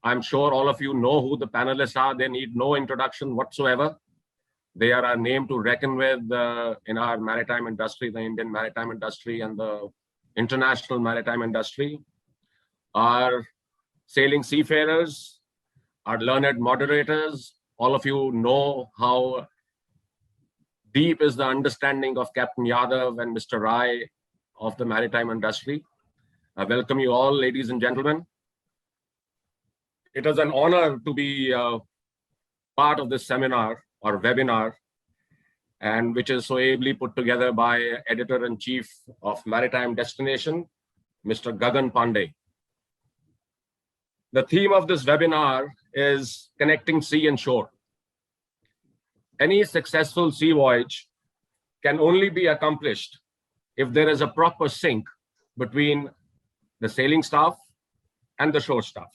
I'm sure all of you know who the panelists are. They need no introduction whatsoever. They are a name to reckon with in our maritime industry, the Indian maritime industry and the international maritime industry. Our sailing seafarers, our learned moderators, all of you know how deep is the understanding of Captain Yadav and Mr. Rai of the maritime industry. I welcome you all, ladies and gentlemen. It is an honor to be part of this seminar or webinar, and which is so ably put together by Editor-in-Chief of Maritime Destination, Mr. Gagan Pandey. The theme of this webinar is connecting sea and shore. Any successful sea voyage can only be accomplished if there is a proper sync between the sailing staff and the shore staff.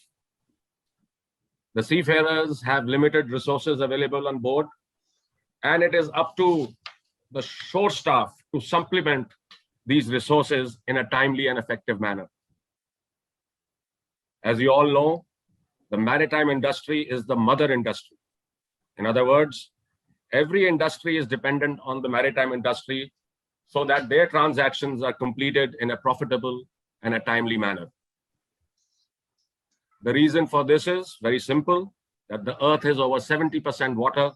The seafarers have limited resources available on board, and it is up to the shore staff to supplement these resources in a timely and effective manner. As you all know, the maritime industry is the mother industry. In other words, every industry is dependent on the maritime industry so that their transactions are completed in a profitable and a timely manner. The reason for this is very simple, that the earth is over 70% water,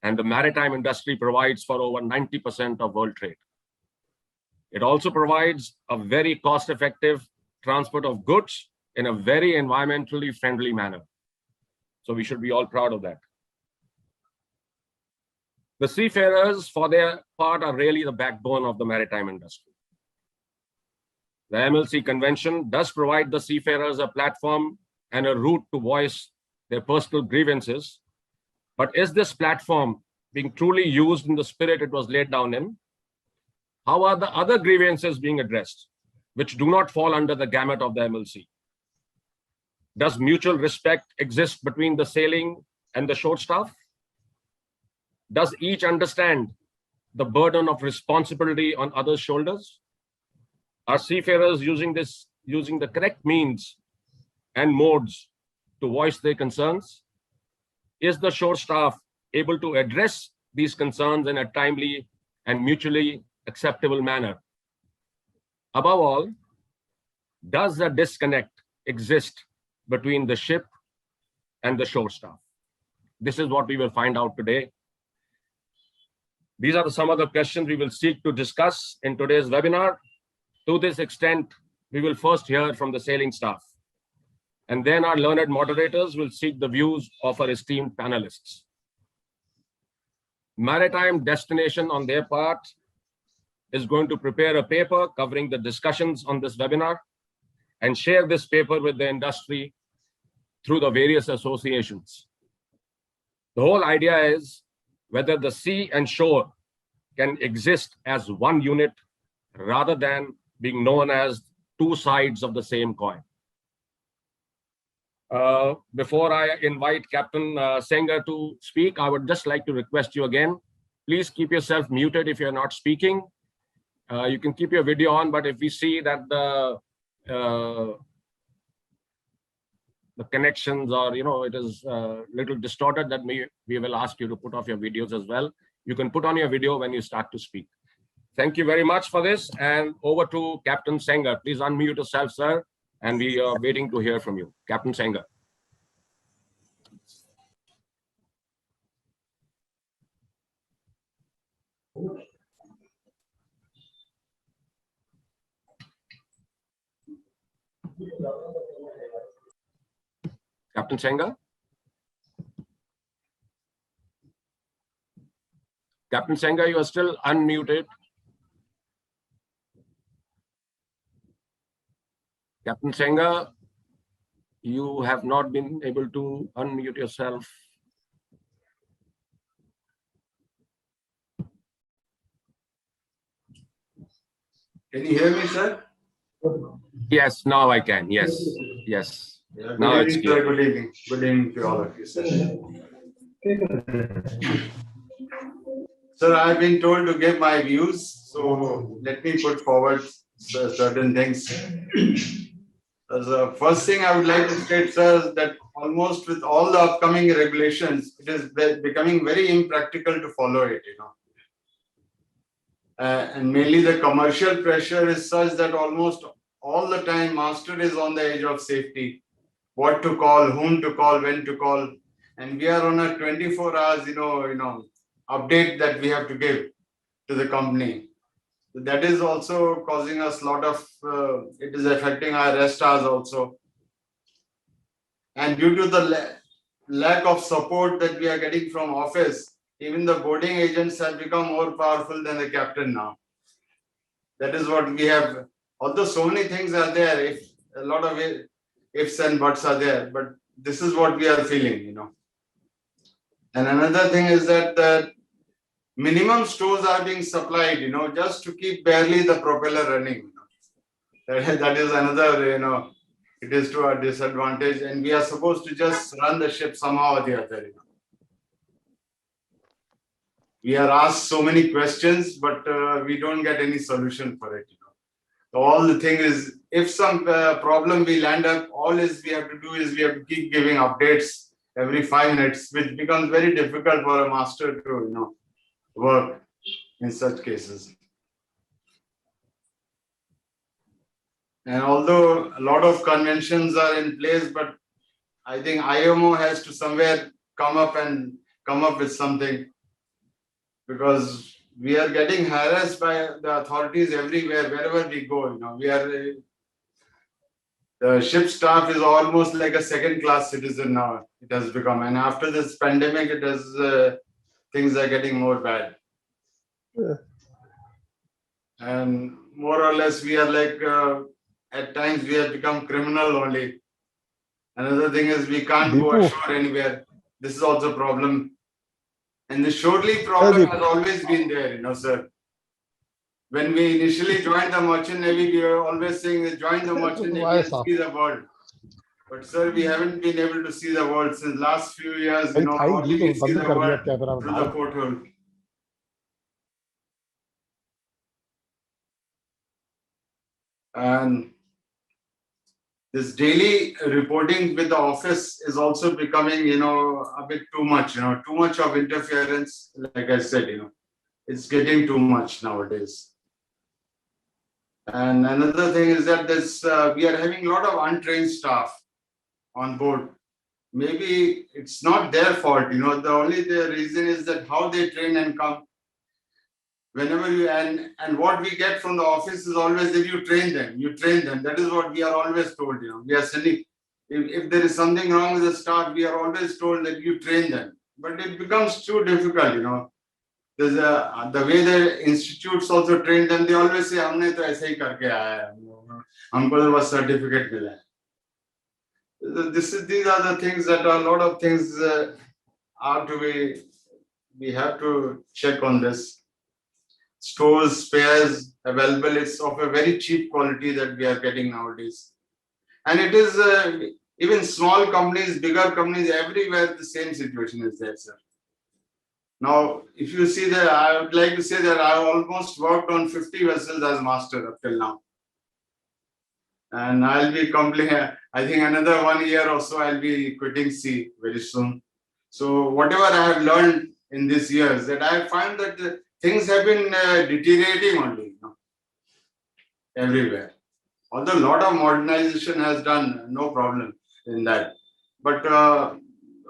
and the maritime industry provides for over 90% of world trade. It also provides a very cost-effective transport of goods in a very environmentally friendly manner. So we should be all proud of that. The seafarers, for their part, are really the backbone of the maritime industry. The MLC Convention does provide the seafarers a platform and a route to voice their personal grievances. But is this platform being truly used in the spirit it was laid down in? How are the other grievances being addressed, which do not fall under the gamut of the MLC? Does mutual respect exist between the sailing and the shore staff? Does each understand the burden of responsibility on others' shoulders? Are seafarers using the correct means and modes to voice their concerns? Is the shore staff able to address these concerns in a timely and mutually acceptable manner? Above all, does a disconnect exist between the ship and the shore staff? This is what we will find out today. These are some of the questions we will seek to discuss in today's webinar. To this extent, we will first hear from the sailing staff, and then our learned moderators will seek the views of our esteemed panelists. Maritime Destination, on their part, is going to prepare a paper covering the discussions on this webinar and share this paper with the industry through the various associations. The whole idea is whether the sea and shore can exist as one unit rather than being known as two sides of the same coin. Before I invite Captain Sengar to speak, I would just like to request you again, please keep yourself muted if you're not speaking. You can keep your video on, but if we see that the connections or, it is a little distorted, then we will ask you to put off your videos as well. You can put on your video when you start to speak. Thank you very much for this, and over to Captain Sengar. Please unmute yourself, sir, and we are waiting to hear from you. Captain Sengar. Captain Sengar? Captain Sengar, you are still unmuted. Captain Sengar, you have not been able to unmute yourself. Can you hear me, sir? Yes, now I can. Yes, yes. Yeah, Now good it's evening, clear. sir. Good evening. Good evening to all of you, sir. Sir, I've been told to give my views, so let me put forward certain things. The first thing I would like to state, sir, is that almost with all the upcoming regulations, it is becoming very impractical to follow it, and mainly the commercial pressure is such that almost all the time master is on the edge of safety. What to call, whom to call, when to call, and we are on a 24 hours, update that we have to give to the company. That is also causing us a lot of, it is affecting our rest hours also. And due to the lack of support that we are getting from office, even the boarding agents have become more powerful than the captain now. That is what we have. Although so many things are there, if a lot of ifs and buts are there, but this is what we are feeling, And another thing is that the minimum stores are being supplied, just to keep barely the propeller running. That is another, it is to our disadvantage, and we are supposed to just run the ship somehow or the other. We are asked so many questions, but we don't get any solution for it. So all the thing is, if some problem we land up, all is we have to do is we have to keep giving updates every 5 minutes, which becomes very difficult for a master to, work in such cases. And although a lot of conventions are in place, but I think IMO has to somewhere come up with something, because we are getting harassed by the authorities everywhere, wherever we go. The ship staff is almost like a second-class citizen now. It has become, and after this pandemic, it has things are getting more bad. Yeah. And more or less, we are like at times we have become criminal only. Another thing is we can't go ashore anywhere. This is also a problem. And the shorely problem has always been there, sir. When we initially joined the Merchant Navy, we were always saying that join the Merchant Navy and see the world. But sir, we haven't been able to see the world since last few years. Only we see the world through the porthole. And this daily reporting with the office is also becoming, a bit too much. Too much of interference. Like I said, it's getting too much nowadays. And another thing is that we are having a lot of untrained staff on board. Maybe it's not their fault, the only reason is that how they train and come. Whenever you, and what we get from the office is always that you train them. That is what we are always told, We are sending, if there is something wrong with the staff, we are always told that you train them. But it becomes too difficult, There's the way the institutes also train them, they always say, हमने तो ऐसे ही करके आया है, हमको तो बस certificate मिला है. These are the things that a lot of things are to be, we have to check on this. Stores, spares available, it's of a very cheap quality that we are getting nowadays. And it is even small companies, bigger companies, everywhere the same situation is there, sir. Now, if you see that, I would like to say that I almost worked on 50 vessels as master up till now. And I'll be completing, I think another 1 year or so, I'll be quitting sea very soon. So whatever I have learned in these years, that I find that things have been deteriorating only, everywhere. Although a lot of modernization has done, no problem in that. But a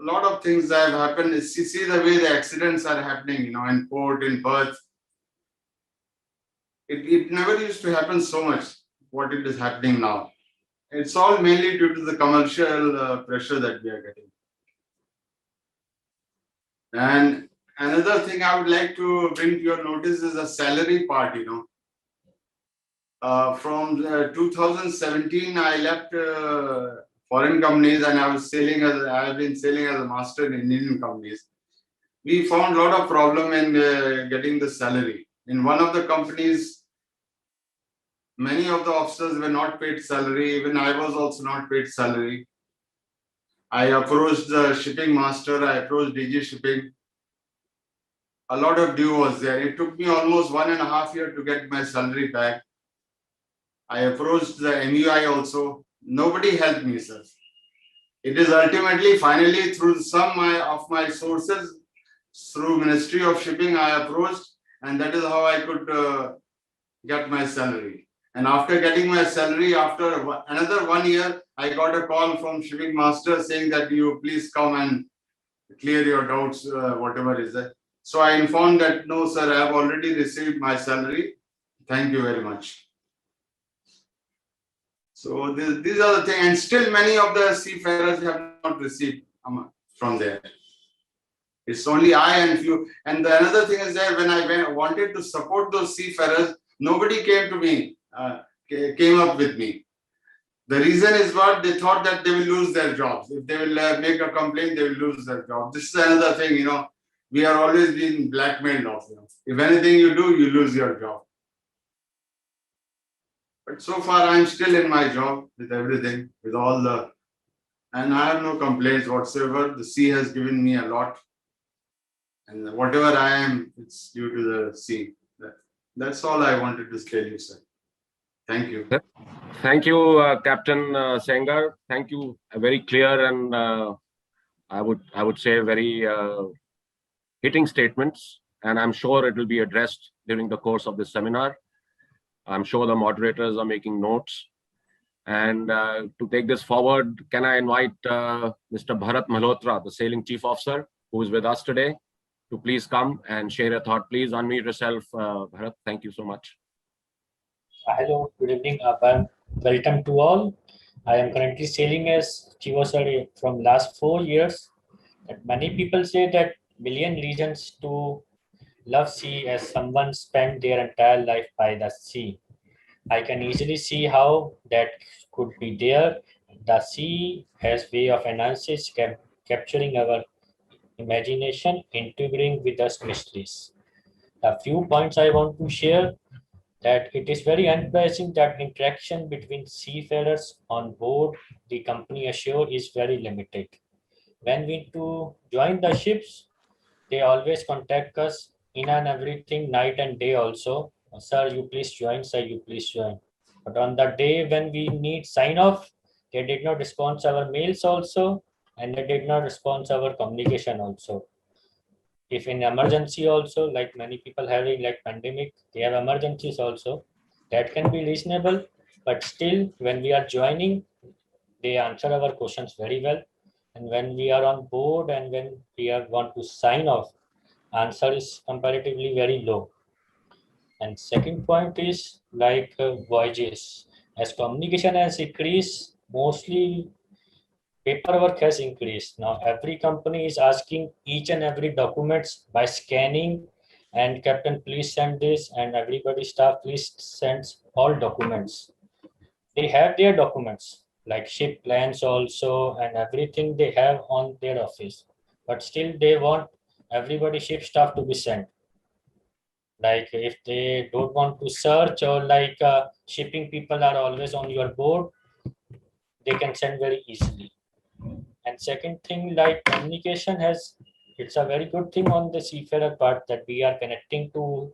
lot of things have happened. You see the way the accidents are happening, in port, in berth. It never used to happen so much, what it is happening now. It's all mainly due to the commercial pressure that we are getting. And another thing I would like to bring to your notice is the salary part, From 2017, I left foreign companies and I have been sailing as a master in Indian companies. We found a lot of problem in getting the salary. In one of the companies, many of the officers were not paid salary. Even I was also not paid salary. I approached the shipping master, I approached DG shipping. A lot of due was there. It took me almost 1.5 years to get my salary back. I approached the MUI also. Nobody helped me, sir. It is ultimately, finally, through some of my sources, through Ministry of Shipping, I approached, and that is how I could get my salary. And after getting my salary, after another 1 year, I got a call from shipping master saying that you please come and clear your doubts, whatever is there. So I informed that, no, sir, I have already received my salary. Thank you very much. So these are the things, and still many of the seafarers have not received from there. It's only I and few. And the another thing is that when I wanted to support those seafarers, nobody came to me, came up with me. The reason is what they thought that they will lose their jobs. If they will make a complaint, they will lose their job. This is another thing, we are always being blackmailed of. If anything you do, you lose your job. But so far, I'm still in my job with everything, with all the, and I have no complaints whatsoever. The sea has given me a lot. And whatever I am, it's due to the sea. That's all I wanted to tell you, sir. Thank you. Thank you, Captain Sengar. Thank you. Very clear and I would say very hitting statements. And I'm sure it will be addressed during the course of this seminar. I'm sure the moderators are making notes. And to take this forward, can I invite Mr. Bharat Malhotra, the Sailing Chief Officer, who is with us today, to please come and share your thought. Please unmute yourself, Bharat. Thank you so much. Hello, good evening. Welcome to all. I am currently sailing as Chief Officer from last 4 years. And many people say that million reasons to love sea as someone spent their entire life by the sea. I can easily see how that could be there. The sea has way of enhances capturing our imagination, integrating with us mysteries. A few points I want to share that it is very unpleasant that interaction between seafarers on board the company ashore is very limited. When we to join the ships, they always contact us in and everything, night and day also. Sir, you please join, sir, you please join. But on the day when we need sign off, they did not respond to our mails also, and they did not respond to our communication also. If in emergency also, like many people having like pandemic, they have emergencies also, that can be reasonable. But still, when we are joining, they answer our questions very well. And when we are on board and when we are want to sign off, answer is comparatively very low. And second point is like voyages. As communication has increased, mostly paperwork has increased. Now every company is asking each and every documents by scanning, and captain please send this, and everybody staff please sends all documents. They have their documents like ship plans also and everything they have on their office, but still they want everybody ship staff to be sent. Like if they don't want to search, or like shipping people are always on your board, they can send very easily. And second thing, like communication has, it's a very good thing on the seafarer part that we are connecting to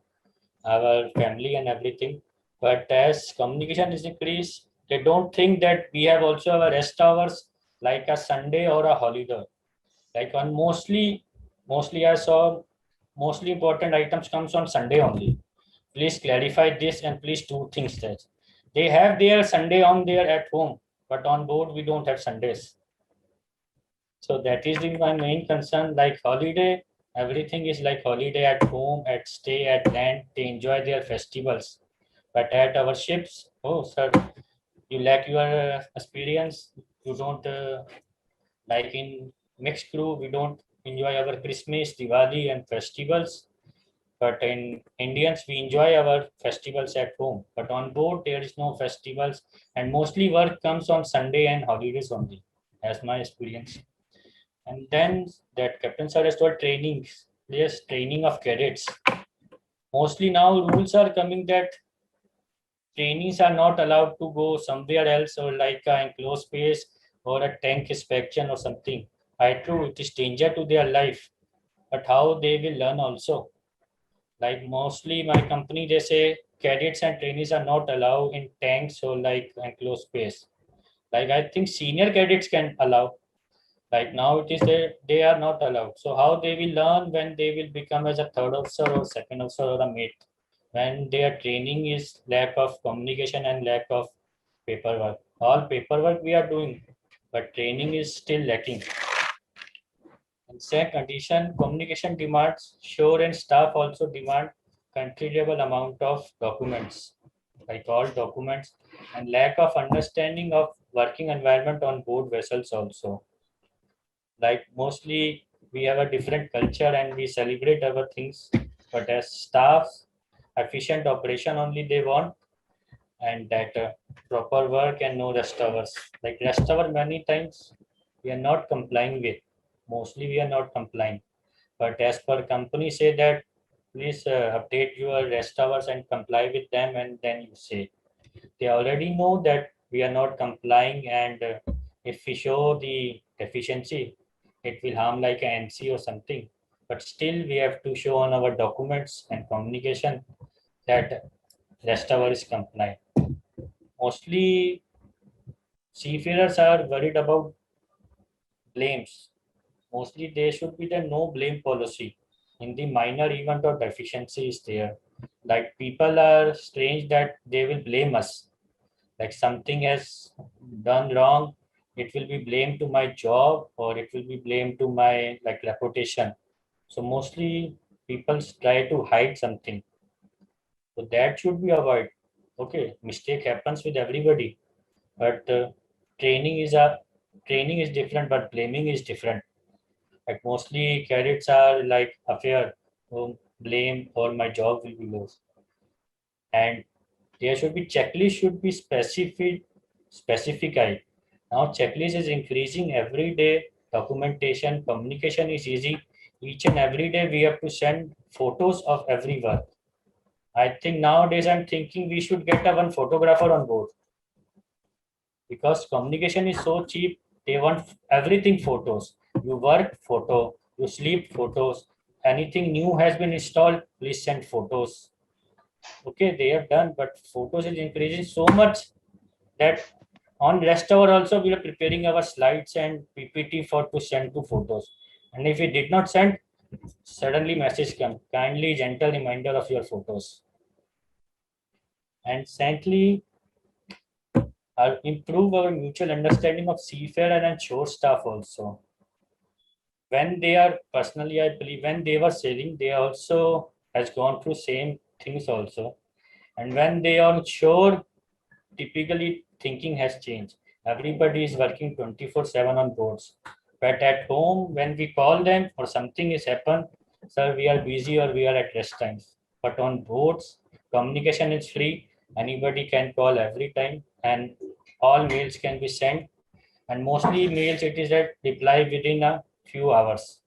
our family and everything. But as communication is increased, they don't think that we have also our rest hours like a Sunday or a holiday. Like on mostly I saw mostly important items comes on Sunday only. Please clarify this and please do things that they have their Sunday on there at home, but on board we don't have Sundays. So that is my main concern. Like holiday, everything is like holiday at home, at stay, at land. They enjoy their festivals. But at our ships, oh sir, you lack your experience. You don't like in mixed crew. We don't enjoy our Christmas, Diwali, and festivals. But in Indians, we enjoy our festivals at home. But on board, there is no festivals, and mostly work comes on Sunday and holidays only, as my experience. And then that Captain Sir has told trainings, yes, training of cadets. Mostly now rules are coming that trainees are not allowed to go somewhere else or like enclosed space or a tank inspection or something. I true, it is danger to their life, but how they will learn also. Like mostly my company, they say cadets and trainees are not allowed in tanks or like enclosed space. Like I think senior cadets can allow. Like now it is they are not allowed. So how they will learn when they will become as a third officer or second officer or a mate? When their training is lack of communication and lack of paperwork. All paperwork we are doing, but training is still lacking. In same condition, communication demands, shore and staff also demand considerable amount of documents, like all documents, and lack of understanding of working environment on board vessels also. Like mostly we have a different culture and we celebrate our things, but as staff, efficient operation only they want, and that proper work and no rest hours. Like rest hour many times we are not complying with. Mostly we are not complying. But as per company say that please update your rest hours and comply with them, and then you say they already know that we are not complying, and if we show the deficiency, it will harm like an NC or something. But still we have to show on our documents and communication that rest hour is compliant. Mostly seafarers are worried about blames. Mostly there should be the no blame policy in the minor event or deficiency is there. Like people are strange that they will blame us. Like something has done wrong, it will be blamed to my job or it will be blamed to my like reputation. So mostly people try to hide something. So that should be avoided. Okay, mistake happens with everybody, but training is different, but blaming is different. Like mostly cadets are like affair, oh, blame or my job will be lost. And there should be checklist should be specified. Now checklist is increasing every day. Documentation, communication is easy. Each and every day we have to send photos of every work. I think nowadays I'm thinking we should get a one photographer on board because communication is so cheap. They want everything photos. You work photo, you sleep photos. Anything new has been installed, please send photos. Okay, they have done, but photos is increasing so much that on rest hour also we are preparing our slides and PPT for to send to photos. And if we did not send, suddenly message come. Kindly gentle reminder of your photos. And secondly, improve our mutual understanding of seafarer and shore staff also. When they are personally, I believe when they were sailing, they also has gone through same things also. And when they are on shore, typically thinking has changed. Everybody is working 24/7 on boards. But at home, when we call them or something is happened, sir, we are busy or we are at rest times. But on boards, communication is free. Anybody can call every time, and all mails can be sent. And mostly mails, it is that reply within a few hours.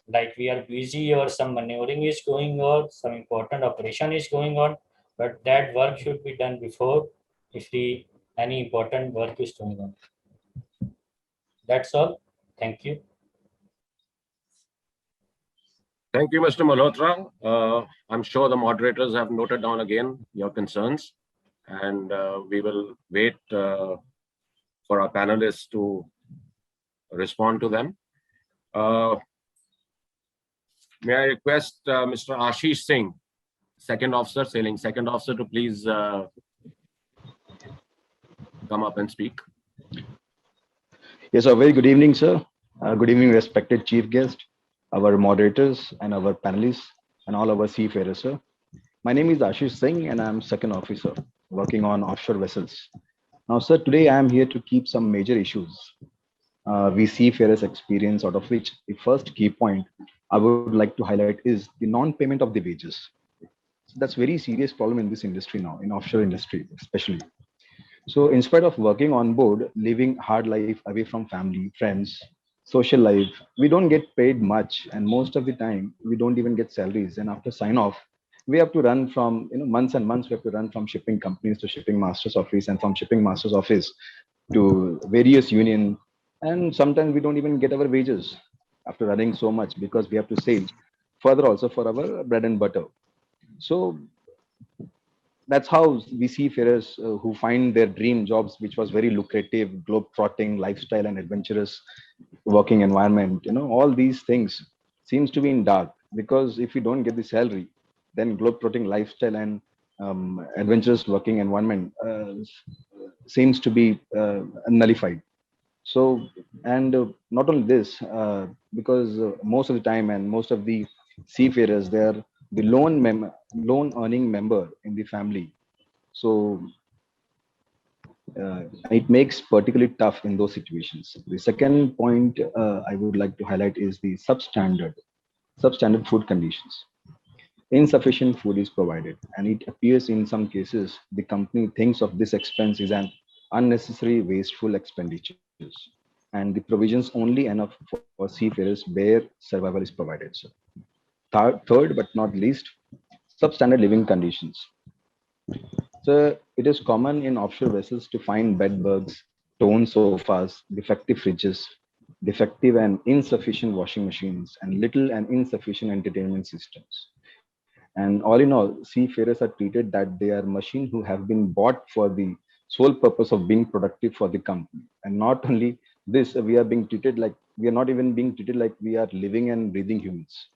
Like we are busy or some maneuvering is going on, some important operation is going on, but that work should be done before if the any important work is going on. That's all. Thank you. Thank you, Mr. Malhotra. I'm sure the moderators have noted down again your concerns, and we will wait for our panelists to respond to them. May I request Mr. Ashish Singh, second officer, sailing second officer, to please come up and speak. Yes, a very good evening, sir. Good evening, respected chief guest, our moderators, and our panelists, and all our seafarers, sir. My name is Ashish Singh, and I'm second officer working on offshore vessels. Now, sir, today I am here to keep some major issues we seafarers experience, out of which the first key point I would like to highlight is the non-payment of the wages. So that's very serious problem in this industry now, in offshore industry especially. So in spite of working on board, living hard life away from family, friends, social life, we don't get paid much, and most of the time we don't even get salaries. And after sign off, we have to run from months and months. We have to run from shipping companies to shipping master's office, and from shipping master's office to various union, and sometimes we don't even get our wages after running so much because we have to save further also for our bread and butter. So that's how we see seafarers who find their dream jobs, which was very lucrative, globe-trotting lifestyle and adventurous working environment. All these things seems to be in dark because if you don't get the salary, then globe-trotting lifestyle and adventurous working environment seems to be nullified. So, and not only this, because most of the time and most of the seafarers, they are the loan earning member in the family. So it makes particularly tough in those situations. The second point I would like to highlight is the substandard food conditions. Insufficient food is provided, and it appears in some cases the company thinks of this expense as an unnecessary wasteful expenditures, and the provisions only enough for seafarers where survival is provided. So, third but not least, substandard living conditions. So it is common in offshore vessels to find bed bugs, torn sofas, defective fridges, defective and insufficient washing machines, and little and insufficient entertainment systems. And all in all, seafarers are treated that they are machines who have been bought for the sole purpose of being productive for the company. And not only this, we are not even being treated like we are living and breathing humans.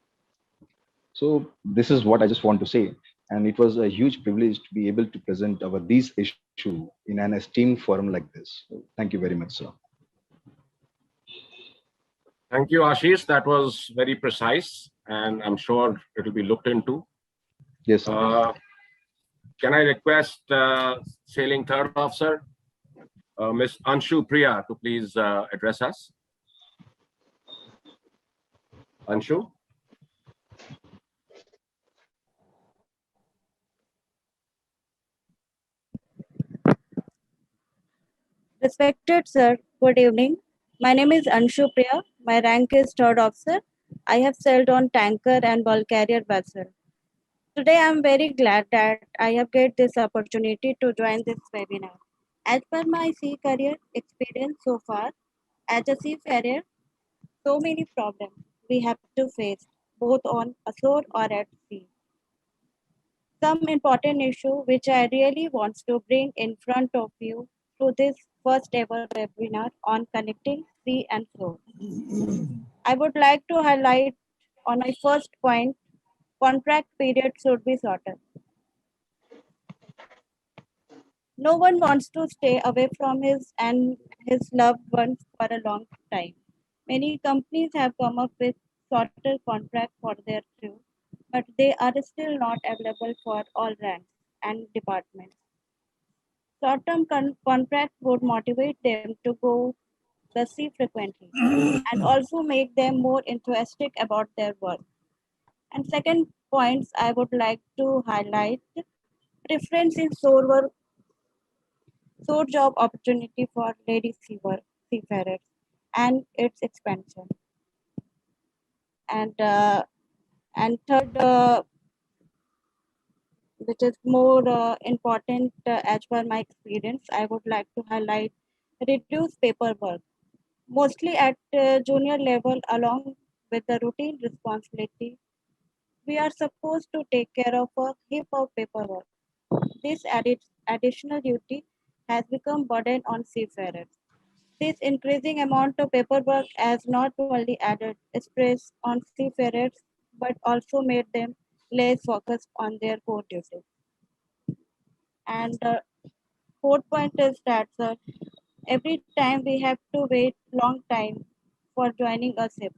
So this is what I just want to say. And it was a huge privilege to be able to present our these issue in an esteemed forum like this. So thank you very much, sir. Thank you, Ashish. That was very precise, and I'm sure it will be looked into. Yes, sir. Can I request Sailing Third Officer, Ms. Anshu Priya, to please address us? Anshu? Respected sir, good evening. My name is Anshu Priya. My rank is third officer. I have sailed on tanker and bulk carrier vessel. Today I am very glad that I have get this opportunity to join this webinar. As per my sea career experience so far, as a seafarer, so many problems we have to face both on ashore or at sea. Some important issue which I really want to bring in front of you through this first ever webinar on connecting sea and shore. I would like to highlight on my first point, contract period should be shorter. No one wants to stay away from his loved ones for a long time. Many companies have come up with shorter contract for their crew, but they are still not available for all ranks and departments. Short-term contract would motivate them to go the sea frequently and also make them more enthusiastic about their work. And second points I would like to highlight preference in shore job opportunity for lady seafarers and its expansion. And third, which is more important as per my experience, I would like to highlight reduce paperwork, mostly at junior level, along with the routine responsibility. We are supposed to take care of a heap of paperwork. This additional duty has become burden on seafarers. This increasing amount of paperwork has not only added stress on seafarers but also made them less focused on their core duties. And the fourth point is that every time we have to wait long time for joining a ship.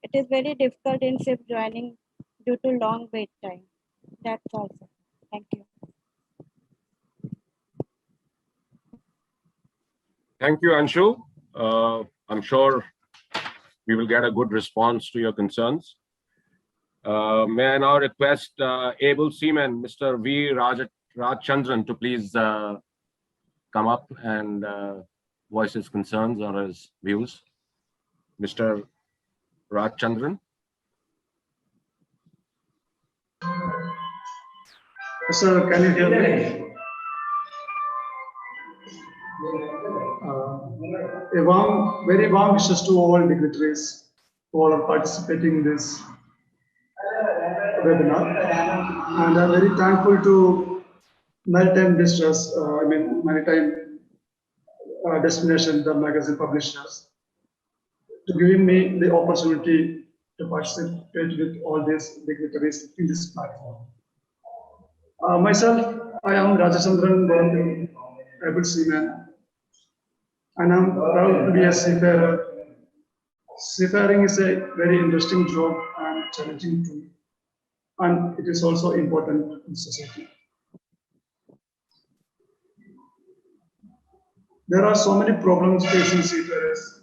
It is very difficult in ship joining due to long wait time. That's all, sir. Thank you. Thank you, Anshu. I'm sure we will get a good response to your concerns. May I now request able seaman, Mr. V. Rajchandran, to please come up and voice his concerns or his views. Mr. Rajchandran. Sir, can you hear me? Very warm wishes to all dignitaries who are participating in this webinar. And I'm very thankful to Maritime Maritime Destination, the magazine publishers, to giving me the opportunity to participate with all these dignitaries in this platform. Myself, I am Rajachandran, able seaman, and I'm proud to be a seafarer. Seafaring is a very interesting job and challenging too, and it is also important in society. There are so many problems facing seafarers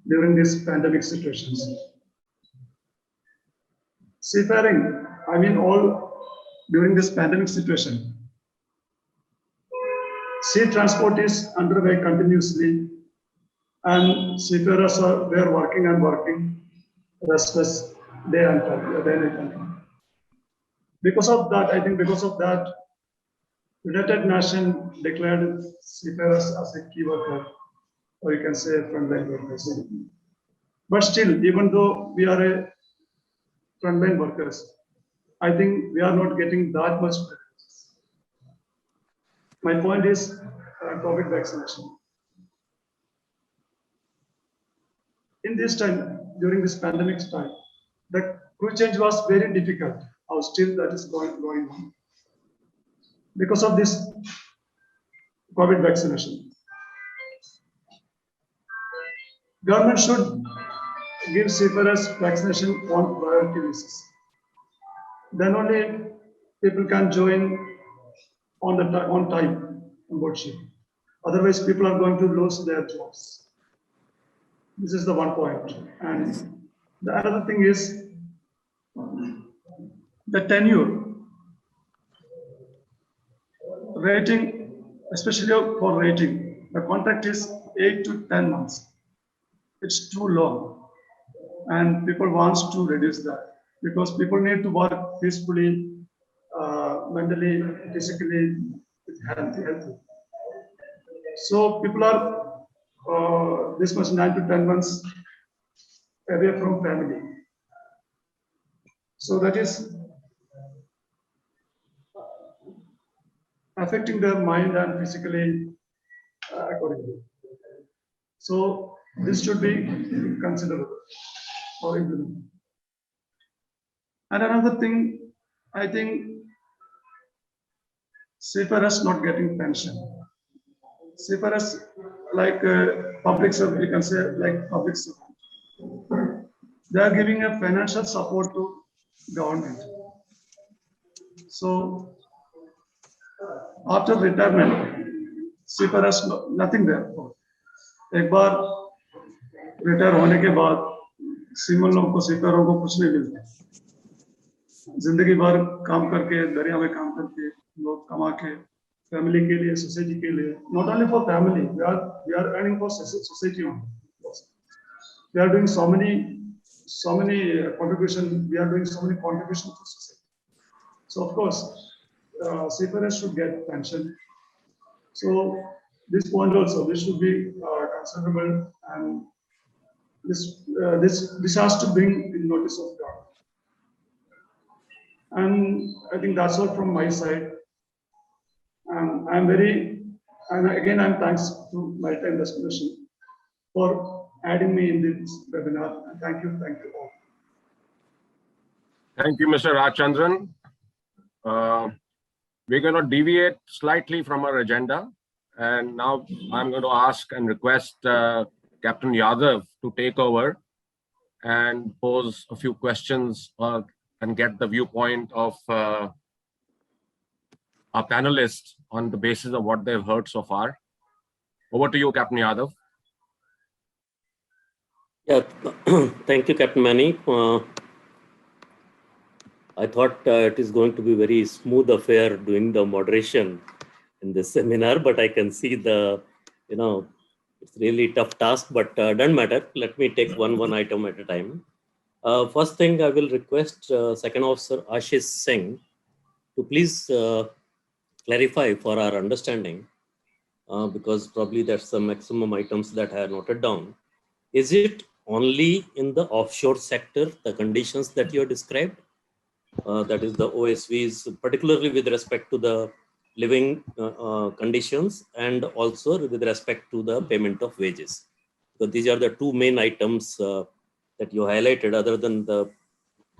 during these pandemic situations. Seafaring, during this pandemic situation, sea transport is underway continuously, and seafarers are working and working restless day and night. Because of that, United Nations declared seafarers as a key worker, or you can say frontline workers. But still, even though we are a frontline workers, I think we are not getting that much benefits. My point is COVID vaccination. In this time, during this pandemic time, the crew change was very difficult. How still that is going on because of this COVID vaccination. Government should give seafarers vaccination on priority basis. Then only people can join on time on board ship. Otherwise, people are going to lose their jobs. This is the one point. And the other thing is the tenure. Rating, especially for rating, the contract is 8 to 10 months. It's too long. And people want to reduce that because people need to work peacefully, mentally, physically, healthy. So people are this much 9 to 10 months away from family. So that is affecting their mind and physically accordingly. So this should be considered or implemented. And another thing, I think seafarers not getting pension. Seafarers like public servant, you can say like public servant. They are giving a financial support to government. So after retirement, seafarers nothing there. एक बार retire होने के बाद semen लोगों को सीफारों को कुछ नहीं मिलता. जिंदगी भर काम करके दरिया में काम करके लोग कमा के फैमिली के लिए सोसाइटी के लिए not only for family we are earning for society only. We are doing so many contribution. We are doing so many contributions to society. So of course seafarers should get pension. So this point also this should be considerable, and this has to bring in notice of government. And I think that's all from my side. And I'm thanks to Maritime Destination for adding me in this webinar. And thank you all. Thank you, Mr. Rajchandran. We're going to deviate slightly from our agenda. And now I'm going to ask and request Captain Yadav to take over and pose a few questions and get the viewpoint of our panelists on the basis of what they've heard so far. Over to you, Captain Yadav. Yeah, thank you, Captain Mani. I thought it is going to be very smooth affair doing the moderation in this seminar, but I can see it's really tough task, but doesn't matter. Let me take one item at a time. First thing, I will request Second Officer Ashish Singh to please clarify for our understanding because probably that's the maximum items that I have noted down. Is it only in the offshore sector, the conditions that you have described? That is the OSVs, particularly with respect to the living conditions and also with respect to the payment of wages. So these are the two main items that you highlighted. Other than the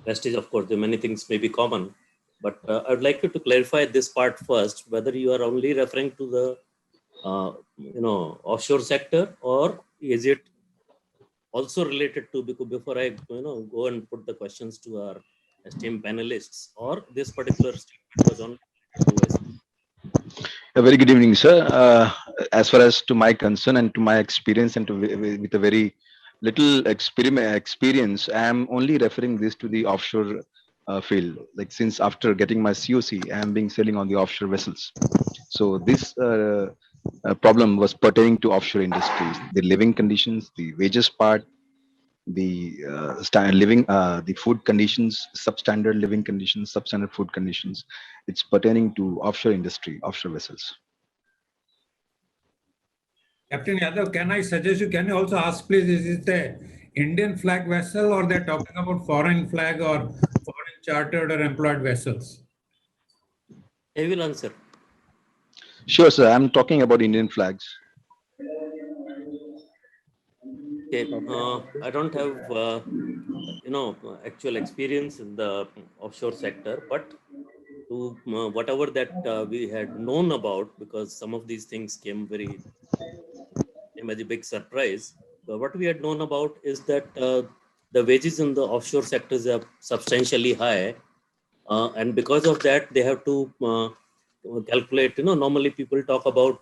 prestige, of course, the many things may be common. But I would like you to clarify this part first, whether you are only referring to the offshore sector, or is it also related to, because before I go and put the questions to our esteemed panelists, or this particular statement was only related to OSV? A very good evening, sir. As far as to my concern and to my experience, and to with a very little experience, I am only referring this to the offshore field. Like, since after getting my COC, I am being sailing on the offshore vessels. So this problem was pertaining to offshore industries, the living conditions, the wages part, the the food conditions, substandard living conditions, substandard food conditions. It's pertaining to offshore industry, offshore vessels. Captain Yadav, can I suggest you, can you also ask please, is it a Indian flag vessel or they're talking about foreign flag or foreign chartered or employed vessels? I will answer. Sure, sir. I'm talking about Indian flags. Okay. I don't have actual experience in the offshore sector, but to whatever that we had known about, because some of these things came as a big surprise. But what we had known about is that the wages in the offshore sectors are substantially high, and because of that, they have to calculate. Normally people talk about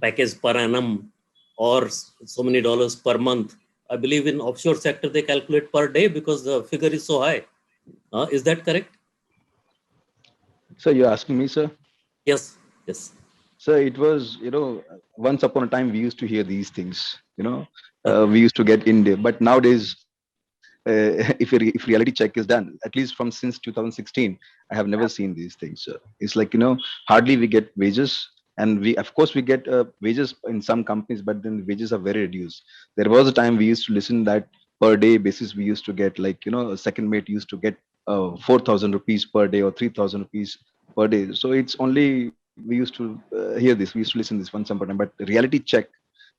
package per annum or so many dollars per month. I believe in offshore sector they calculate per day because the figure is so high. Is that correct? So you're asking me, sir? Yes. Yes. So it was, once upon a time we used to hear these things. We used to get India, but nowadays, if reality check is done, at least from since 2016, I have never seen these things. It's like, hardly we get wages, and of course we get wages in some companies, but then the wages are very reduced. There was a time we used to listen that per day basis we used to get, like, a second mate used to get 4,000 rupees per day or 3,000 rupees per day. So it's only, we used to hear this, we used to listen this once upon a time, but reality check,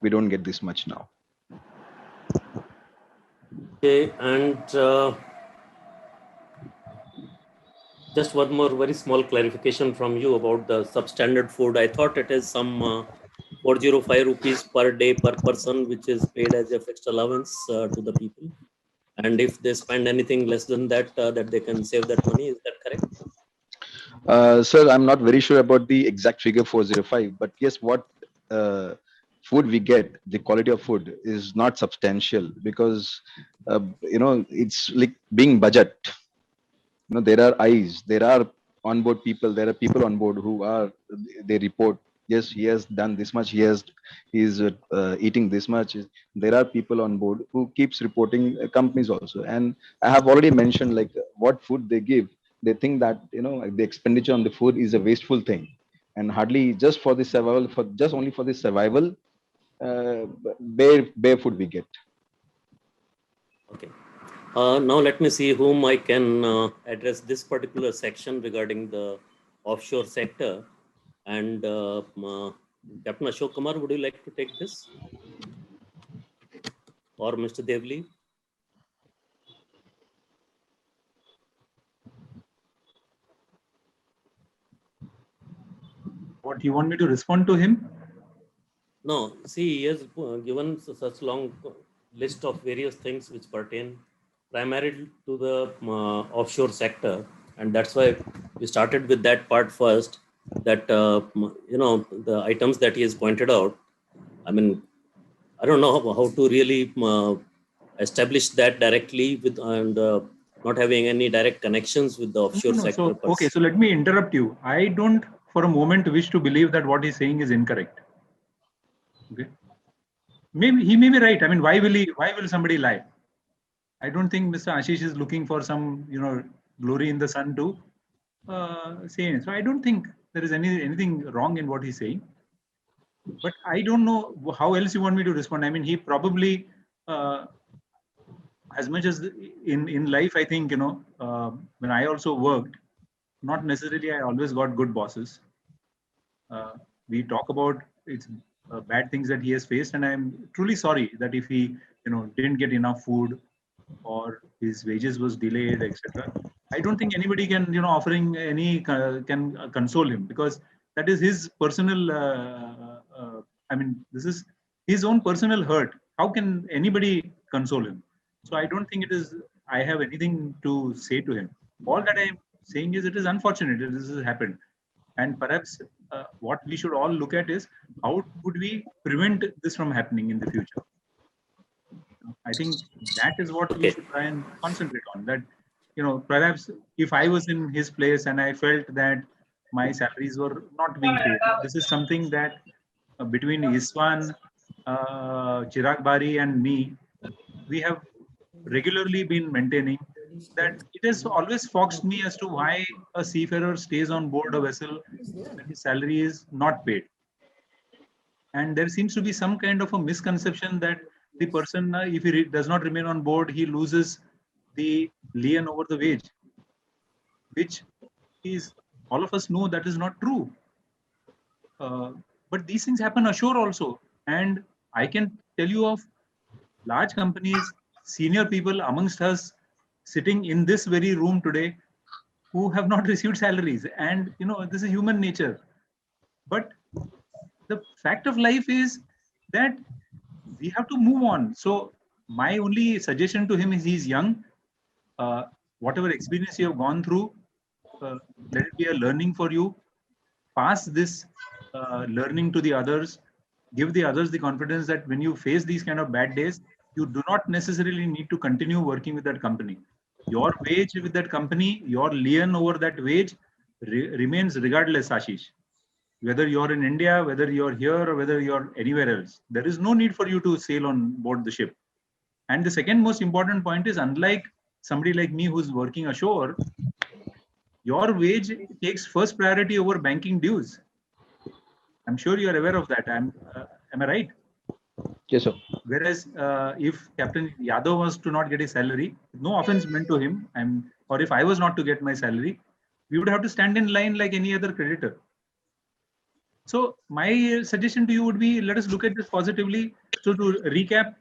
we don't get this much now. Okay, and just one more very small clarification from you about the substandard food. I thought it is some 405 rupees per day per person, which is paid as a fixed allowance to the people. And if they spend anything less than that, that they can save that money. Is that correct? Sir, I'm not very sure about the exact figure 405, but yes, what food we get, the quality of food is not substantial, because it's like being budget. There are eyes, there are onboard people, there are people on board who are, they report, yes, he has done this much, he's eating this much. There are people on board who keeps reporting, companies also. And I have already mentioned, like, what food they give, they think that the expenditure on the food is a wasteful thing, and hardly just for the survival, for just only for the survival, bare food we get. Okay. Now let me see whom I can address this particular section regarding the offshore sector. And Captain Ashok Kumar, would you like to take this? Or Mr. Devli? What, you want me to respond to him? No, see, he has given such long list of various things which pertain primarily to the offshore sector, and that's why we started with that part first. That the items that he has pointed out. I mean, I don't know how to really establish that directly with and not having any direct connections with the offshore sector. Okay, so let me interrupt you. I don't for a moment wish to believe that what he's saying is incorrect. Okay, maybe he may be right. I mean, why will somebody lie? I don't think Mr. Ashish is looking for some glory in the sun to say it. So I don't think there is anything wrong in what he's saying. But I don't know how else you want me to respond. I mean, he probably, as much as in life, I think, when I also worked, not necessarily I always got good bosses. We talk about it's bad things that he has faced, and I'm truly sorry that if he, didn't get enough food or his wages was delayed, etc. I don't think anybody can, offering any can console him, because that is his personal. I mean, this is his own personal hurt. How can anybody console him? So I don't think it is. I have anything to say to him. All that I'm saying is it is unfortunate that this has happened, and perhaps what we should all look at is how would we prevent this from happening in the future. I think that is what we Okay. should try and concentrate on. That, perhaps if I was in his place and I felt that my salaries were not being paid, this is something that between Iswan, Chirag Bari and me, we have regularly been maintaining that it has always foxed me as to why a seafarer stays on board a vessel when his salary is not paid. And there seems to be some kind of a misconception that the person, if he does not remain on board, he loses the lien over the wage, which is, all of us know that is not true. But these things happen ashore also. And I can tell you of large companies, senior people amongst us sitting in this very room today who have not received salaries. And, this is human nature. But the fact of life is that we have to move on. So my only suggestion to him is he's young. Whatever experience you have gone through, let it be a learning for you. Pass this learning to the others. Give the others the confidence that when you face these kind of bad days, you do not necessarily need to continue working with that company. Your wage with that company, your lien over that wage remains regardless, Ashish. Whether you're in India, whether you're here, or whether you're anywhere else, there is no need for you to sail on board the ship. And the second most important point is, unlike somebody like me who's working ashore, your wage takes first priority over banking dues. I'm sure you're aware of that. Am I right? Yes, sir. Whereas if Captain Yadav was to not get his salary, no offense meant to him, or if I was not to get my salary, we would have to stand in line like any other creditor. So my suggestion to you would be, let us look at this positively. So to recap,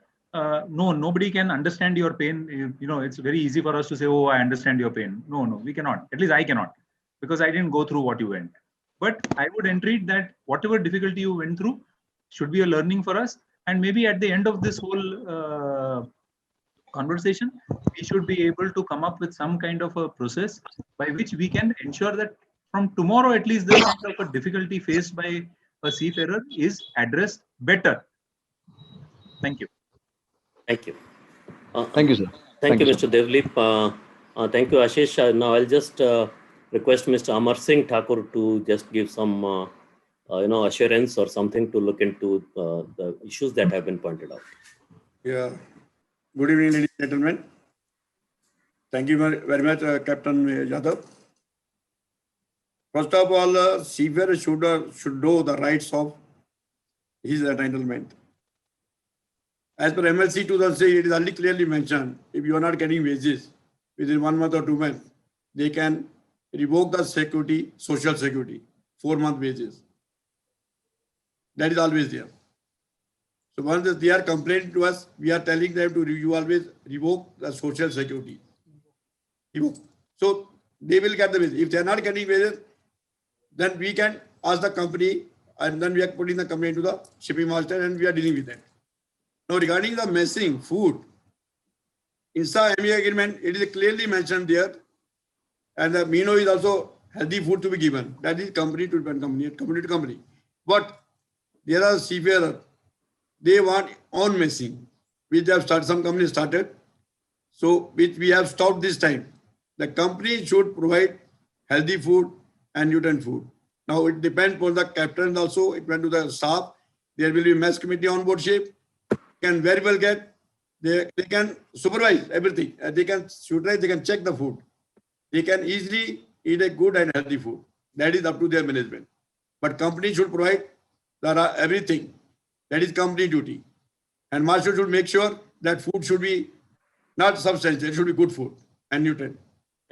no, nobody can understand your pain. It's very easy for us to say, oh, I understand your pain. No, we cannot. At least I cannot, because I didn't go through what you went. But I would entreat that whatever difficulty you went through should be a learning for us. And maybe at the end of this whole conversation, we should be able to come up with some kind of a process by which we can ensure that from tomorrow, at least, this kind of a difficulty faced by a seafarer is addressed better. Thank you. Thank you. Thank you, sir. Thank you, Mr. Devlip. Thank you, Ashish. Now I'll just request Mr. Amar Singh Thakur to just give some, assurance or something to look into the issues that have been pointed out. Yeah. Good evening, ladies and gentlemen. Thank you very much, Captain Yadav. First of all, seafarer should know the rights of his entitlement. As per MLC 2006, it is only clearly mentioned, if you are not getting wages within 1 month or 2 months, they can revoke the security, social security, 4-month wages. That is always there. So once they are complaining to us, we are telling them to you always revoke the social security. So they will get the wages. If they are not getting wages, then we can ask the company, and then we are putting the company into the shipping master and we are dealing with that. Now regarding the messing food, INSA MA agreement, it is clearly mentioned there, and the Mino is also healthy food to be given. That is company to company, company to company. But there are seafarers, they want own messing, which have started, some companies started, so which we have stopped this time. The company should provide healthy food and nutrient food. Now it depends on the captain also, it went to the staff. There will be mess committee on board ship, can very well get, they can supervise everything. They can scrutinize, they can check the food. They can easily eat a good and healthy food. That is up to their management. But company should provide there are everything. That is company duty. And master should make sure that food should be not substantial, it should be good food and nutrient.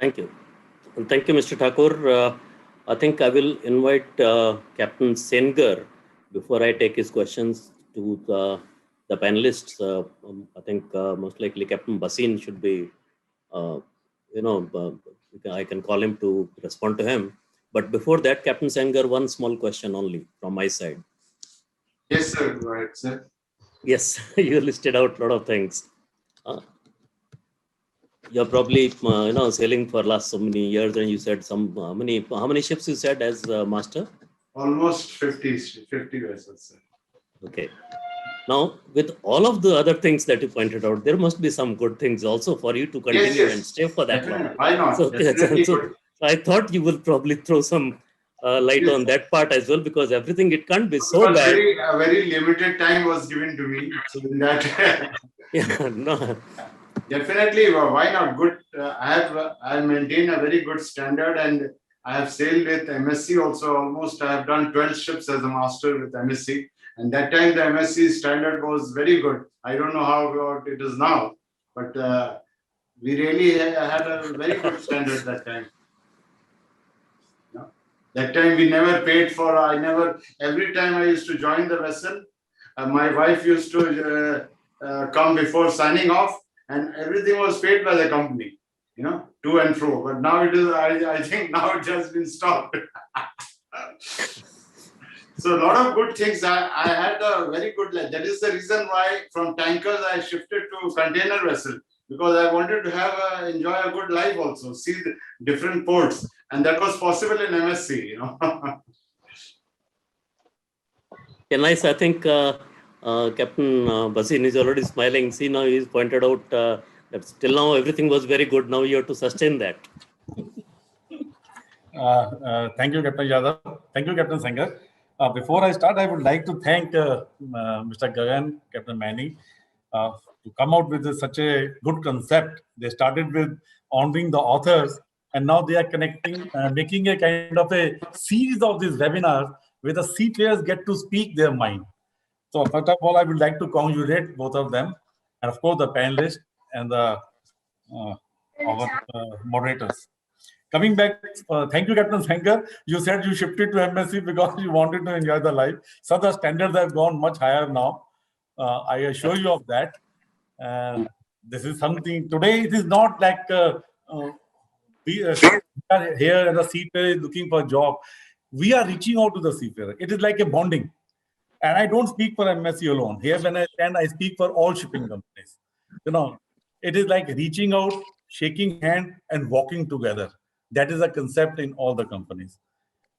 Thank you. And thank you, Mr. Thakur. I think I will invite Captain Sengar before I take his questions to the panelists. I think most likely Captain Basin should be, I can call him to respond to him. But before that, Captain Sengar, one small question only from my side. Yes, sir. Go ahead, sir. Yes, you listed out a lot of things. You're probably sailing for last so many years, and you said how many ships you said as master? Almost 50 vessels, sir. Okay. Now, with all of the other things that you pointed out, there must be some good things also for you to continue and stay for that long. Why not? So I thought you will probably throw some light on that part as well, because everything, it can't be so bad. A very limited time was given to me. So in that, yeah, no. Definitely, why not? Good. I maintain a very good standard, and I have sailed with MSC also. Almost I have done 12 ships as a master with MSC, and that time the MSC standard was very good. I don't know how it is now, but we really had a very good standard that time. That time we never paid for. Every time I used to join the vessel, my wife used to come before signing off. And everything was paid by the company, to and fro. But now it is, I think now it has been stopped. So a lot of good things. I had a very good life. That is the reason why from tankers I shifted to container vessel, because I wanted to enjoy a good life also, see the different ports. And that was possible in MSC, Yeah, nice. I think Captain Basin is already smiling. See, now he's pointed out that till now everything was very good. Now you have to sustain that. Thank you, Captain Yadav. Thank you, Captain Sengar. Before I start, I would like to thank Mr. Gagan, Captain Manny, to come out with such a good concept. They started with honoring the authors, and now they are connecting, making a kind of a series of these webinars where the seafarers get to speak their mind. So first of all, I would like to congratulate both of them, and of course the panelists and our moderators. Coming back, thank you, Captain Sengar. You said you shifted to MSC because you wanted to enjoy the life. So the standards have gone much higher now. I assure you of that. This is something, today it is not like we are here as a seafarer looking for a job. We are reaching out to the seafarer. It is like a bonding. And I don't speak for MSC alone. Here, when I stand, I speak for all shipping companies. It is like reaching out, shaking hand, and walking together. That is a concept in all the companies.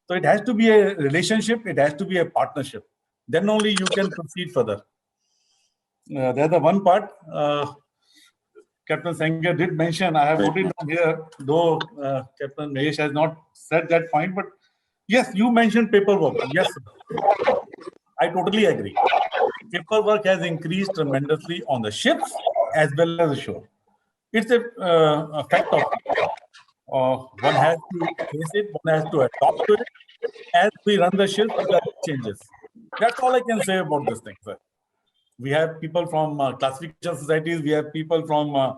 So it has to be a relationship. It has to be a partnership. Then only you can proceed further. There's the one part. Captain Sengar did mention, I have put it down here, though Captain Mahesh has not said that point, but yes, you mentioned paperwork. Yes, I totally agree. Paperwork has increased tremendously on the ships as well as the shore. It's a fact of it. One has to face it, one has to adopt to it. As we run the ship, there are changes. That's all I can say about this thing, sir. We have people from classification societies, we have people from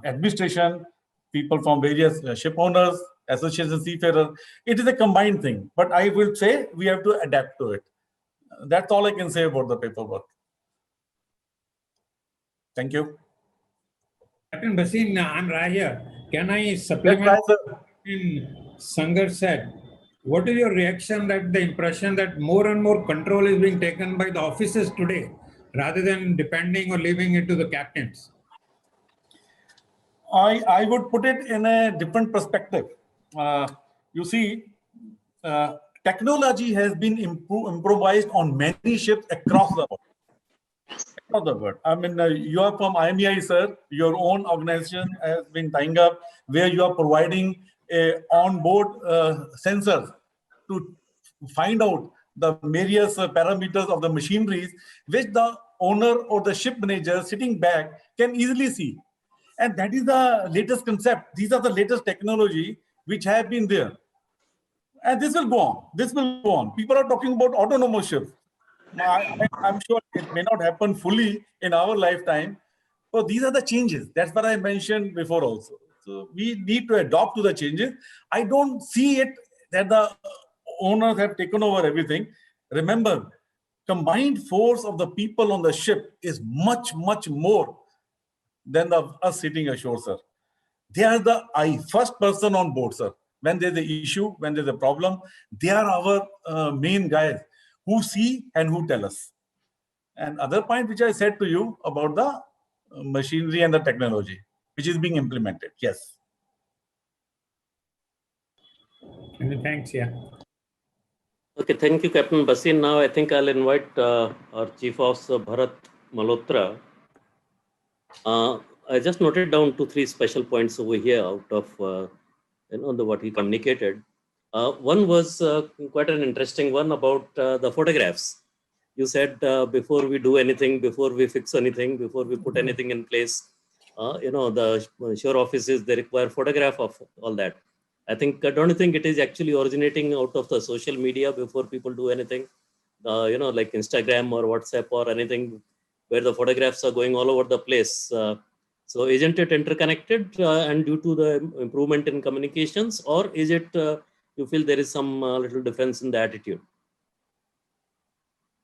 administration, people from various ship owners, association seafarers. It is a combined thing, but I will say we have to adapt to it. That's all I can say about the paperwork. Thank you. Captain Basin, I'm right here. Can I supplement what Sangar said? What is your reaction that the impression that more and more control is being taken by the officers today, rather than depending or leaving it to the captains? I would put it in a different perspective. You see, technology has been improvised on many ships across the world. I mean, you are from IMEI, sir. Your own organization has been tying up where you are providing a on-board sensor to find out the various parameters of the machineries, which the owner or the ship manager sitting back can easily see. And that is the latest concept. These are the latest technology which have been there. And this will go on. This will go on. People are talking about autonomous ships. I'm sure it may not happen fully in our lifetime. So these are the changes. That's what I mentioned before also. So we need to adopt to the changes. I don't see it that the owners have taken over everything. Remember, combined force of the people on the ship is much, much more than us sitting ashore, sir. They are the first person on board, sir. When there's an issue, when there's a problem, they are our main guys who see and who tell us. And other point which I said to you about the machinery and the technology, which is being implemented. Yes. Thanks, yeah. Okay, thank you, Captain Basin. Now I think I'll invite our Chief Officer Bharat Malhotra. I just noted down 2-3 special points over here out of what he communicated. One was quite an interesting one about the photographs. You said before we do anything, before we fix anything, before we put anything in place, the shore offices, they require photograph of all that. Don't you think it is actually originating out of the social media before people do anything? Like Instagram or WhatsApp or anything where the photographs are going all over the place. So isn't it interconnected and due to the improvement in communications, or is it you feel there is some little difference in the attitude?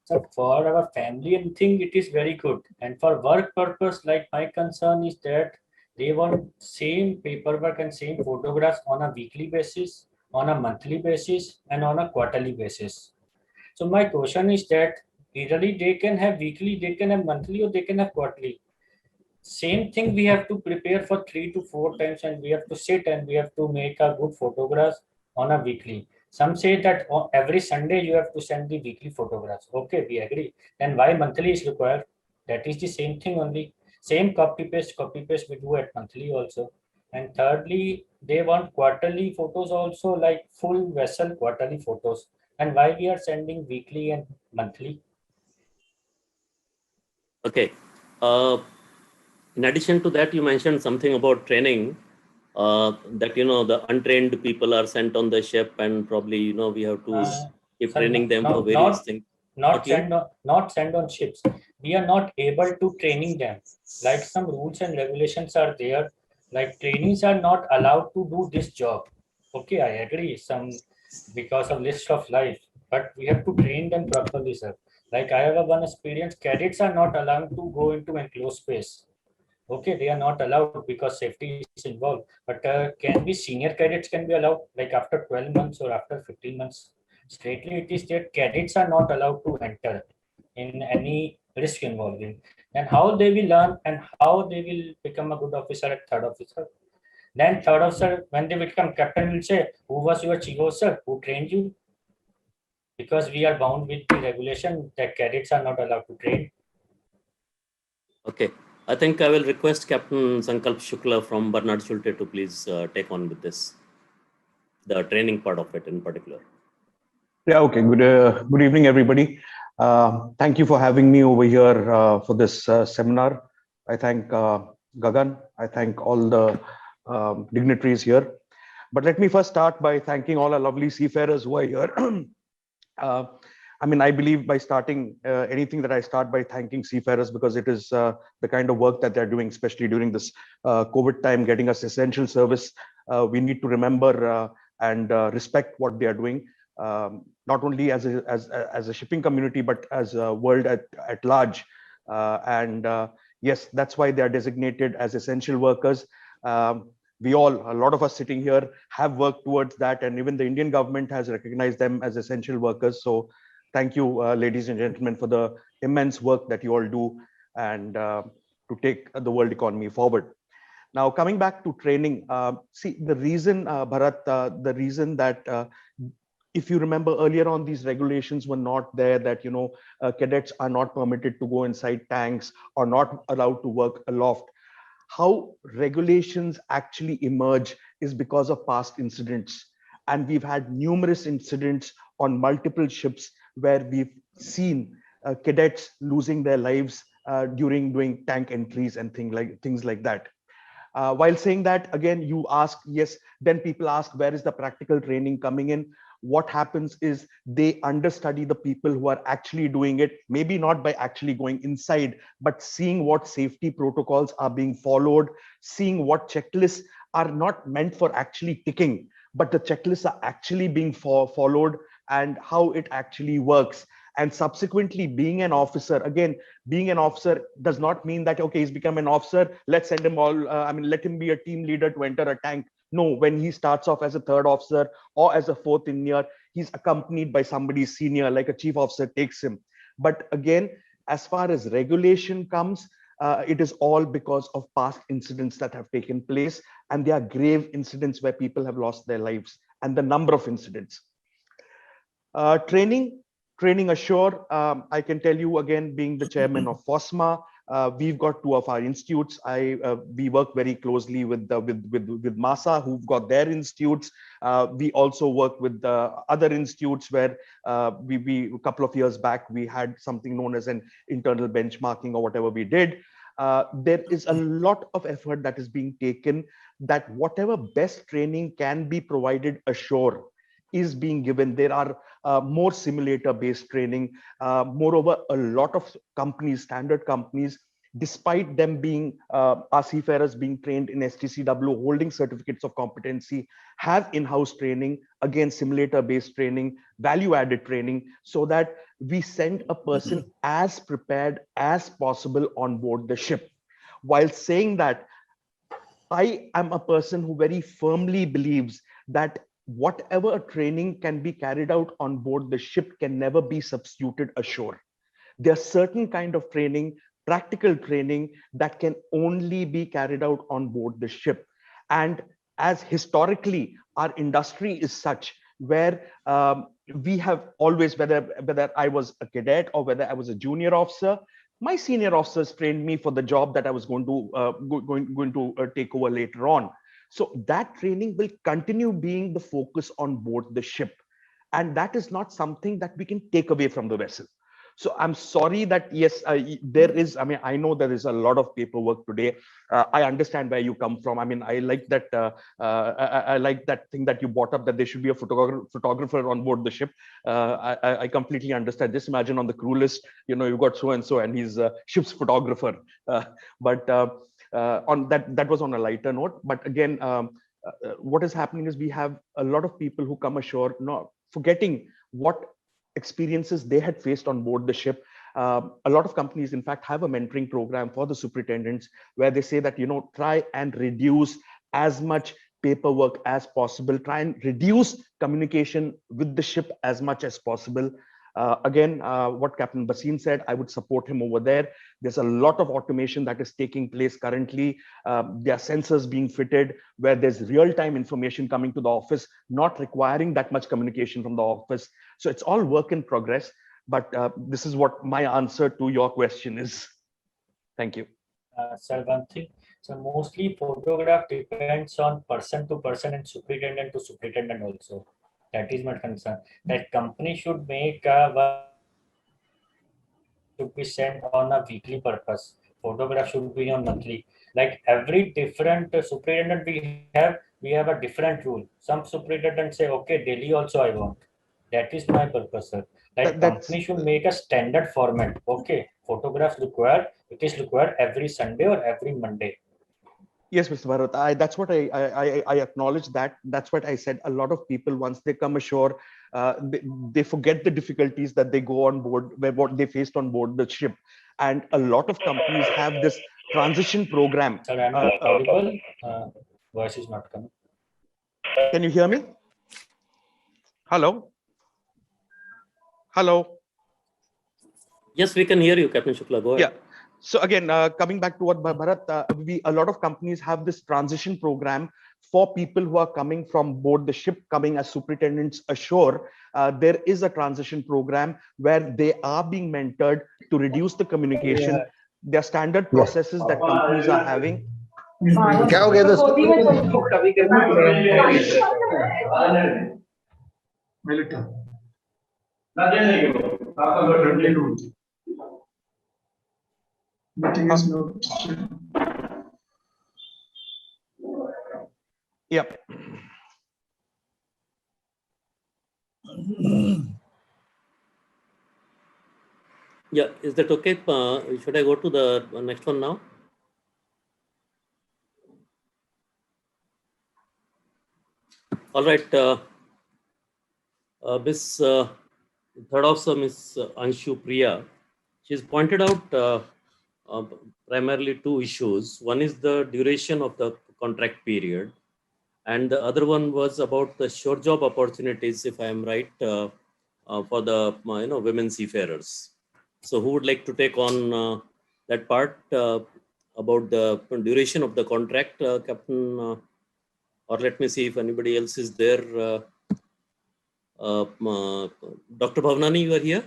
So for our family and thing, it is very good. And for work purpose, like my concern is that they want same paperwork and same photographs on a weekly basis, on a monthly basis, and on a quarterly basis. So my question is that either they can have weekly, they can have monthly, or they can have quarterly. Same thing we have to prepare for 3 to 4 times, and we have to sit and we have to make a good photographs on a weekly. Some say that every Sunday you have to send the weekly photographs. Okay, we agree. Then why monthly is required? That is the same thing only. Same copy paste we do at monthly also. And thirdly, they want quarterly photos also, like full vessel quarterly photos. And why we are sending weekly and monthly? Okay. In addition to that, you mentioned something about training. That the untrained people are sent on the ship, and probably we have to keep training them for various things. Not send on ships. We are not able to training them. Like some rules and regulations are there. Like trainees are not allowed to do this job. Okay, I agree. Some because of list of life, but we have to train them properly, sir. Like I have one experience. Cadets are not allowed to go into enclosed space. Okay, they are not allowed because safety is involved. But can be senior cadets can be allowed, like after 12 months or after 15 months. Straightly, it is that cadets are not allowed to enter in any risk involving. And how they will learn and how they will become a good officer at third officer. Then third officer, when they become captain, will say, "Who was your chief officer? Who trained you?" Because we are bound with the regulation that cadets are not allowed to train. Okay. I think I will request Captain Sankalp Shukla from Bernard Schulte to please take on with this, the training part of it in particular. Yeah, okay. Good evening, everybody. Thank you for having me over here for this seminar. I thank Gagan. I thank all the dignitaries here. But let me first start by thanking all our lovely seafarers who are here. I believe by starting anything that I start by thanking seafarers, because it is the kind of work that they're doing, especially during this COVID time, getting us essential service. We need to remember and respect what they are doing, not only as a shipping community, but as a world at large. Yes, that's why they are designated as essential workers. A lot of us sitting here have worked towards that, and even the Indian government has recognized them as essential workers. So thank you, ladies and gentlemen, for the immense work that you all do and to take the world economy forward. Now, coming back to training, see, the reason, Bharat, the reason that if you remember earlier on, these regulations were not there, that, cadets are not permitted to go inside tanks or not allowed to work aloft. How regulations actually emerge is because of past incidents. And we've had numerous incidents on multiple ships where we've seen cadets losing their lives during doing tank entries and things like that. While saying that, again, you ask, yes, then people ask, where is the practical training coming in? what happens is they understudy the people who are actually doing it, maybe not by actually going inside, but seeing what safety protocols are being followed, seeing what checklists are not meant for actually ticking, but the checklists are actually being followed and how it actually works. And subsequently being an officer, again, being an officer does not mean that, okay, he's become an officer, let's send him all, let him be a team leader to enter a tank. No, when he starts off as a third officer or as a fourth engineer, he's accompanied by somebody senior, like a chief officer takes him. But again, as far as regulation comes, it is all because of past incidents that have taken place, and they are grave incidents where people have lost their lives, and the number of incidents. Training assure, I can tell you again, being the chairman of FOSMA, we've got 2 of our institutes. We work very closely with MASSA, who've got their institutes. We also work with the other institutes where we a couple of years back, we had something known as an internal benchmarking or whatever we did. There is a lot of effort that is being taken, that whatever best training can be provided ashore is being given. There are more simulator-based training. Moreover, a lot of companies, standard companies, despite them being our seafarers being trained in STCW, holding certificates of competency, have in-house training, again, simulator-based training, value-added training, so that we send a person as prepared as possible on board the ship. While saying that, I am a person who very firmly believes that whatever training can be carried out on board the ship can never be substituted ashore. There are certain kind of training, practical training, that can only be carried out on board the ship. And as historically, our industry is such where we have always, whether I was a cadet or whether I was a junior officer, my senior officers trained me for the job that I was going to take over later on. So that training will continue being the focus on board the ship. And that is not something that we can take away from the vessel. So I'm sorry that, yes, there is, I know there is a lot of paperwork today. I understand where you come from. I like that, I like that thing that you brought up, that there should be a photographer on board the ship. I completely understand. Just imagine on the crew list, you've got so-and-so and he's a ship's photographer. On that was on a lighter note. But again, what is happening is we have a lot of people who come ashore, forgetting what experiences they had faced on board the ship. A lot of companies, in fact, have a mentoring program for the superintendents where they say that, try and reduce as much paperwork as possible, try and reduce communication with the ship as much as possible. Again, what Captain Basin said, I would support him over there. There's a lot of automation that is taking place currently. There are sensors being fitted where there's real-time information coming to the office, not requiring that much communication from the office. So it's all work in progress. But this is what my answer to your question is. Thank you. Sir, one thing. So mostly photograph depends on person to person and superintendent to superintendent also. That is my concern. That company should make should be sent on a weekly purpose. Photograph should be on monthly. Like every different superintendent we have a different rule. Some superintendents say, okay, daily also I want. That is my purpose, sir. That company should make a standard format. Okay, photographs required. It is required every Sunday or every Monday. Yes, Mr. Bharat, that's what I acknowledge that. That's what I said. A lot of people, once they come ashore, they forget the difficulties that they go on board, what they faced on board the ship. And a lot of companies have this transition program. Sir, I'm not audible. Voice is not coming. Can you hear me? Hello? Hello? Yes, we can hear you, Captain Shukla. Go ahead. Yeah. So again, coming back to what Bharat, a lot of companies have this transition program for people who are coming from board the ship, coming as superintendents ashore. There is a transition program where they are being mentored to reduce the communication. There are standard processes that companies are having. Meeting is not. Yep. Yeah, is that okay? Should I go to the next one now? All right. Miss third officer, Miss Anshu Priya, she's pointed out uh, primarily two issues. One is the duration of the contract period, and the other one was about the short job opportunities, if I am right, for the women seafarers. So, who would like to take on that part about the duration of the contract, Captain? Or let me see if anybody else is there. Dr. Bhavnani, you are here?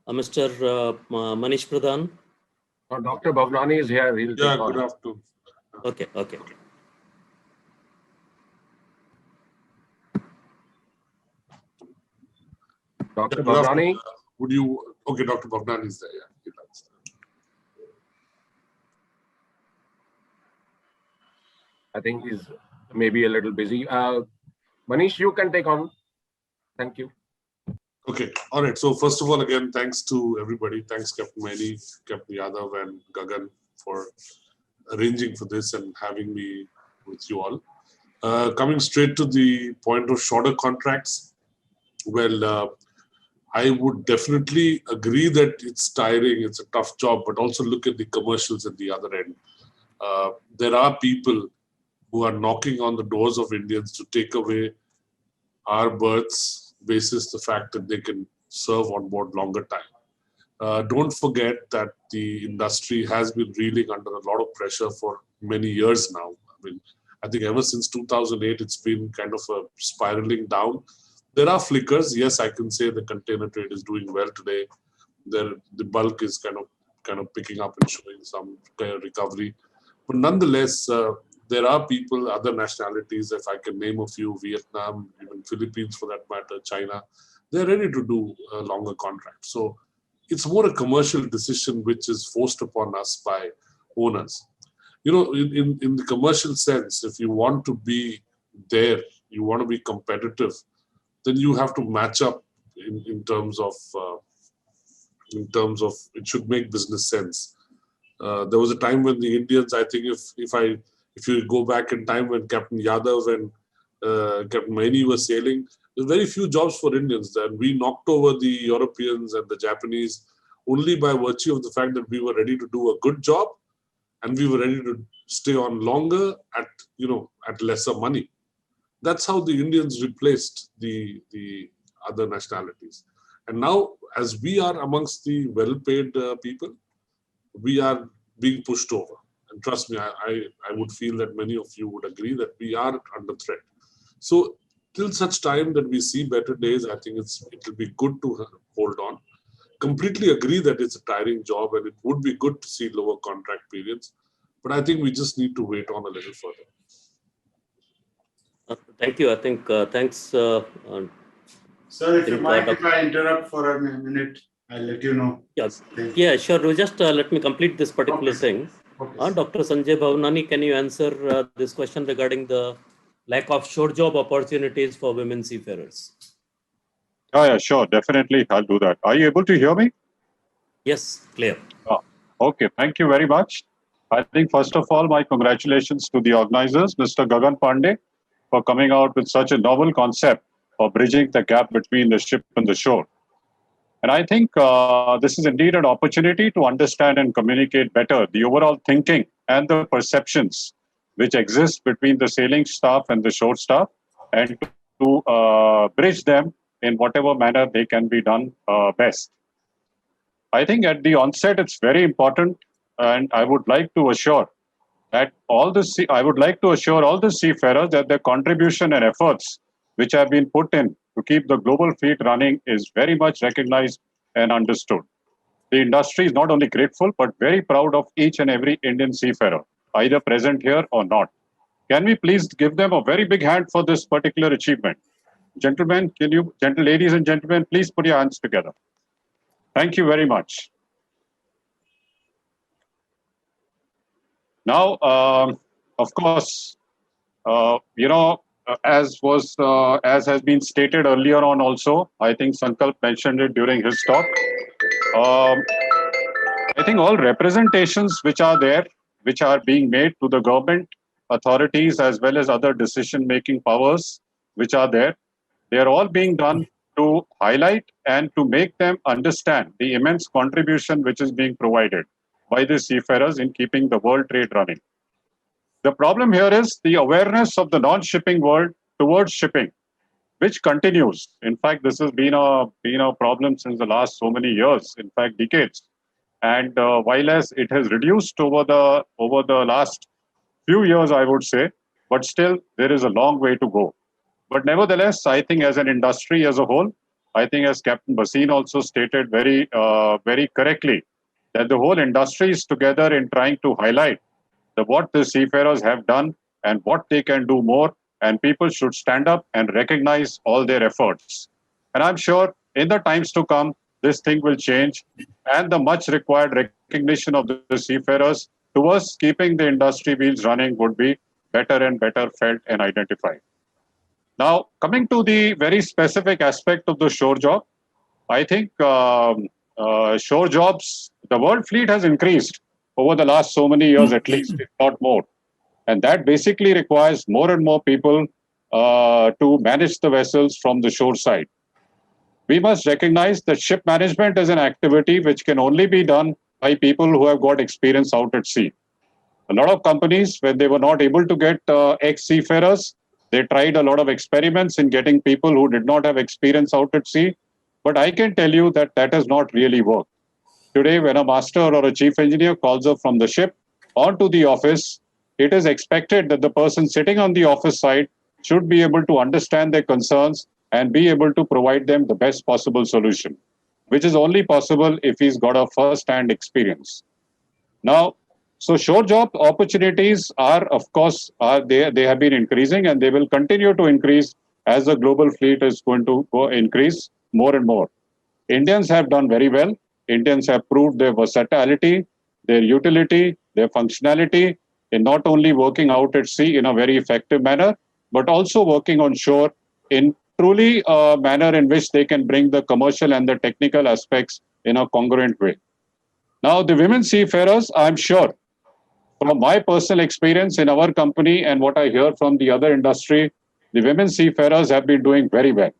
Mr. Manish Pradhan? Dr. Bhavnani is here. He'll take on. Good afternoon. Okay, okay. Dr. Bhavnani? Would you, okay, Dr. Bhavnani is there, yeah. I think he's maybe a little busy. Manish, you can take on. Thank you. Okay, all right. So first of all, again, thanks to everybody. Thanks, Captain Maini, Captain Yadav, and Gagan for arranging for this and having me with you all. Coming straight to the point of shorter contracts, well, I would definitely agree that it's tiring, it's a tough job, but also look at the commercials at the other end. There are people who are knocking on the doors of Indians to take away our berths basis the fact that they can serve on board longer time. Don't forget that the industry has been reeling under a lot of pressure for many years now. I think ever since 2008, it's been kind of a spiraling down. There are flickers. Yes, I can say the container trade is doing well today. The bulk is kind of picking up and showing some recovery. But nonetheless, there are people, other nationalities, if I can name a few, Vietnam, even Philippines for that matter, China, they're ready to do a longer contract. So it's more a commercial decision which is forced upon us by owners. You know, in the commercial sense, if you want to be there, you want to be competitive, then you have to match up in terms of it should make business sense. There was a time when the Indians, I think if you go back in time when Captain Yadav and Captain Maini were sailing, there's very few jobs for Indians. And we knocked over the Europeans and the Japanese only by virtue of the fact that we were ready to do a good job and we were ready to stay on longer at lesser money. That's how the Indians replaced the other nationalities. And now, as we are amongst the well-paid people, we are being pushed over. And trust me, I would feel that many of you would agree that we are under threat. So till such time that we see better days, I think it will be good to hold on. Completely agree that it's a tiring job and it would be good to see lower contract periods. But I think we just need to wait on a little further. Thank you. I think thanks. Sir, if you mind, if I interrupt for a minute, I'll let you know. Yes. Yeah, sure. Just let me complete this particular thing. Okay. Dr. Sanjay Bhavnani, can you answer this question regarding the lack of short job opportunities for women seafarers? Yeah, sure. Definitely. I'll do that. Are you able to hear me? Yes, clear. Okay. Thank you very much. I think, first of all, my congratulations to the organizers, Mr. Gagan Pandey, for coming out with such a novel concept of bridging the gap between the ship and the shore. And I think this is indeed an opportunity to understand and communicate better the overall thinking and the perceptions which exist between the sailing staff and the shore staff, and to bridge them in whatever manner they can be done best. I think at the onset, it's very important, and I would like to assure that all the seafarers that their contribution and efforts which have been put in to keep the global fleet running is very much recognized and understood. The industry is not only grateful, but very proud of each and every Indian seafarer, either present here or not. Can we please give them a very big hand for this particular achievement? Gentlemen, ladies and gentlemen, please put your hands together. Thank you very much. Now, of course, as has been stated earlier on also, I think Sankalp mentioned it during his talk. Um, I think all representations which are there, which are being made to the government authorities as well as other decision-making powers which are there, they are all being done to highlight and to make them understand the immense contribution which is being provided by the seafarers in keeping the world trade running. The problem here is the awareness of the non-shipping world towards shipping, which continues. In fact, this has been a problem since the last so many years, in fact, decades. And while as it has reduced over the last few years, I would say, but still there is a long way to go. But nevertheless, I think as an industry as a whole, I think as Captain Bhasin also stated very correctly, that the whole industry is together in trying to highlight what the seafarers have done and what they can do more, and people should stand up and recognize all their efforts. And I'm sure in the times to come, this thing will change, and the much required recognition of the seafarers towards keeping the industry wheels running would be better and better felt and identified. Now, coming to the very specific aspect of the shore job, I think shore jobs, the world fleet has increased over the last so many years, at least, if not more. And that basically requires more and more people to manage the vessels from the shore side. We must recognize that ship management is an activity which can only be done by people who have got experience out at sea. A lot of companies, when they were not able to get ex-seafarers, they tried a lot of experiments in getting people who did not have experience out at sea. But I can tell you that that has not really worked. Today, when a master or a chief engineer calls up from the ship onto the office, it is expected that the person sitting on the office side should be able to understand their concerns and be able to provide them the best possible solution, which is only possible if he's got a first-hand experience. Now, so shore job opportunities are, of course, they have been increasing, and they will continue to increase as the global fleet is going to increase more and more. Indians have done very well. Indians have proved their versatility, their utility, their functionality in not only working out at sea in a very effective manner, but also working on shore in truly a manner in which they can bring the commercial and the technical aspects in a congruent way. Now, the women seafarers, I'm sure, from my personal experience in our company and what I hear from the other industry, the women seafarers have been doing very well.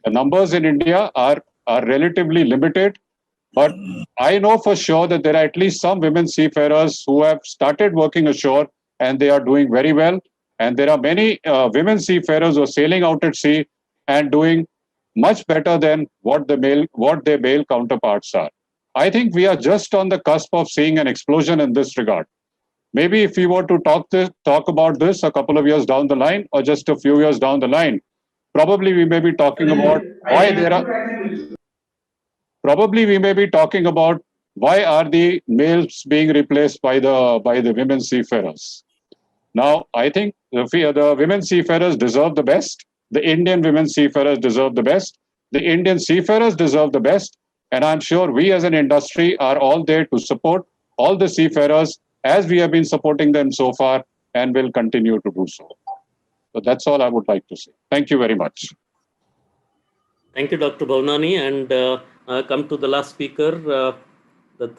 The numbers in India are relatively limited, but I know for sure that there are at least some women seafarers who have started working ashore and they are doing very well. And there are many women seafarers who are sailing out at sea and doing much better than what their male counterparts are. I think we are just on the cusp of seeing an explosion in this regard. Maybe if we were to talk about this a couple of years down the line or just a few years down the line, probably we may be talking about why the males being replaced by the women seafarers. Now, I think the women seafarers deserve the best. The Indian women seafarers deserve the best. The Indian seafarers deserve the best. And I'm sure we as an industry are all there to support all the seafarers as we have been supporting them so far and will continue to do so. So that's all I would like to say. Thank you very much. Thank you, Dr. Bhavnani. And come to the last speaker, in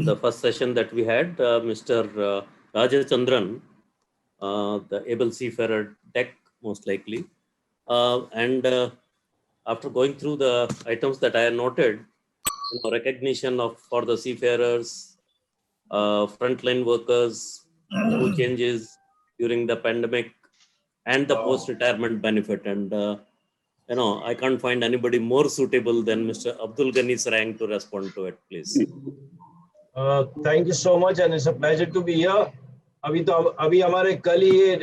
the first session that we had, Mr. Rajachandran, the able seafarer deck, most likely. After going through the items that I noted, recognition for the seafarers, frontline workers, crew changes during the pandemic, and the post-retirement benefit. And I can't find anybody more suitable than Mr. Abdul Ghani Sarang to respond to it, please. Thank you so much, and it's a pleasure to be here. अभी हमारे कल ही ये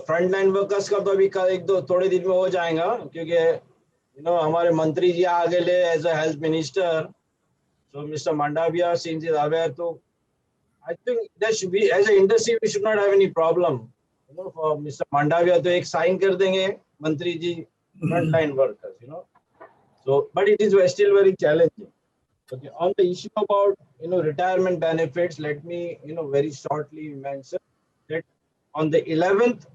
front line workers का तो अभी एक दो थोड़े दिन में हो जाएगा, क्योंकि हमारे मंत्री जी आ गए as a health minister. So Mr. Mandavia, since he's aware, so I think there should be, as an industry, we should not have any problem. For Mr. Mandavia to एक sign कर देंगे मंत्री जी frontline workers, So, but it is still very challenging. Okay, on the issue about retirement benefits, let me very shortly mention that on the 11th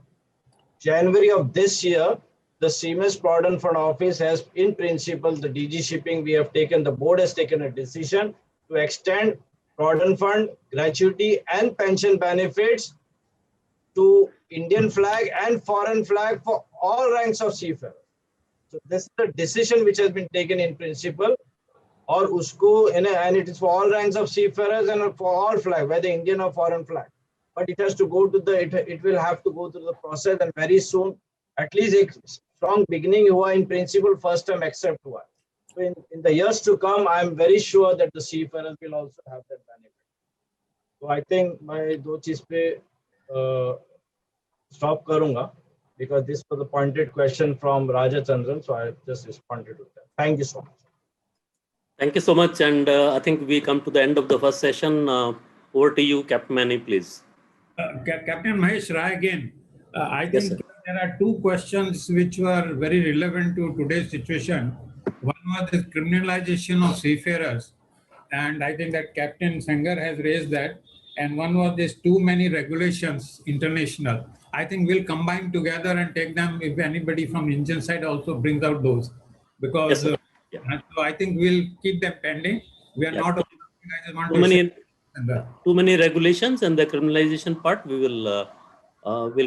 January of this year, the CMS Provident Fund Office has, in principle, the DG Shipping, the board has taken a decision to extend Provident Fund, gratuity, and pension benefits to Indian flag and foreign flag for all ranks of seafarers. So this is a decision which has been taken in principle, or usko, and it is for all ranks of seafarers and for all flag, whether Indian or foreign flag. But it has to go to it will have to go through the process, and very soon, at least a strong beginning, हुआ in principle first time accept हुआ. So in the years to come, I am very sure that the seafarers will also have that benefit. So I think मैं दो चीज पे stop करूँगा, because this was a pointed question from Raja Chandran, so I just responded to that. Thank you so much. Thank you so much. And I think we come to the end of the first session. Over to you, Captain Mani, please. Captain Mahesh Rai again. I Yes, think there are two questions which were very relevant to today's situation. One was the criminalization of seafarers, and I think that Captain Sanger has raised that. And one was this too many regulations international. I think we'll combine together and take them if anybody from Indian side also brings out those. Because Yes, so I think we'll keep them pending. We are not. I just want too many regulations, and the criminalization part we will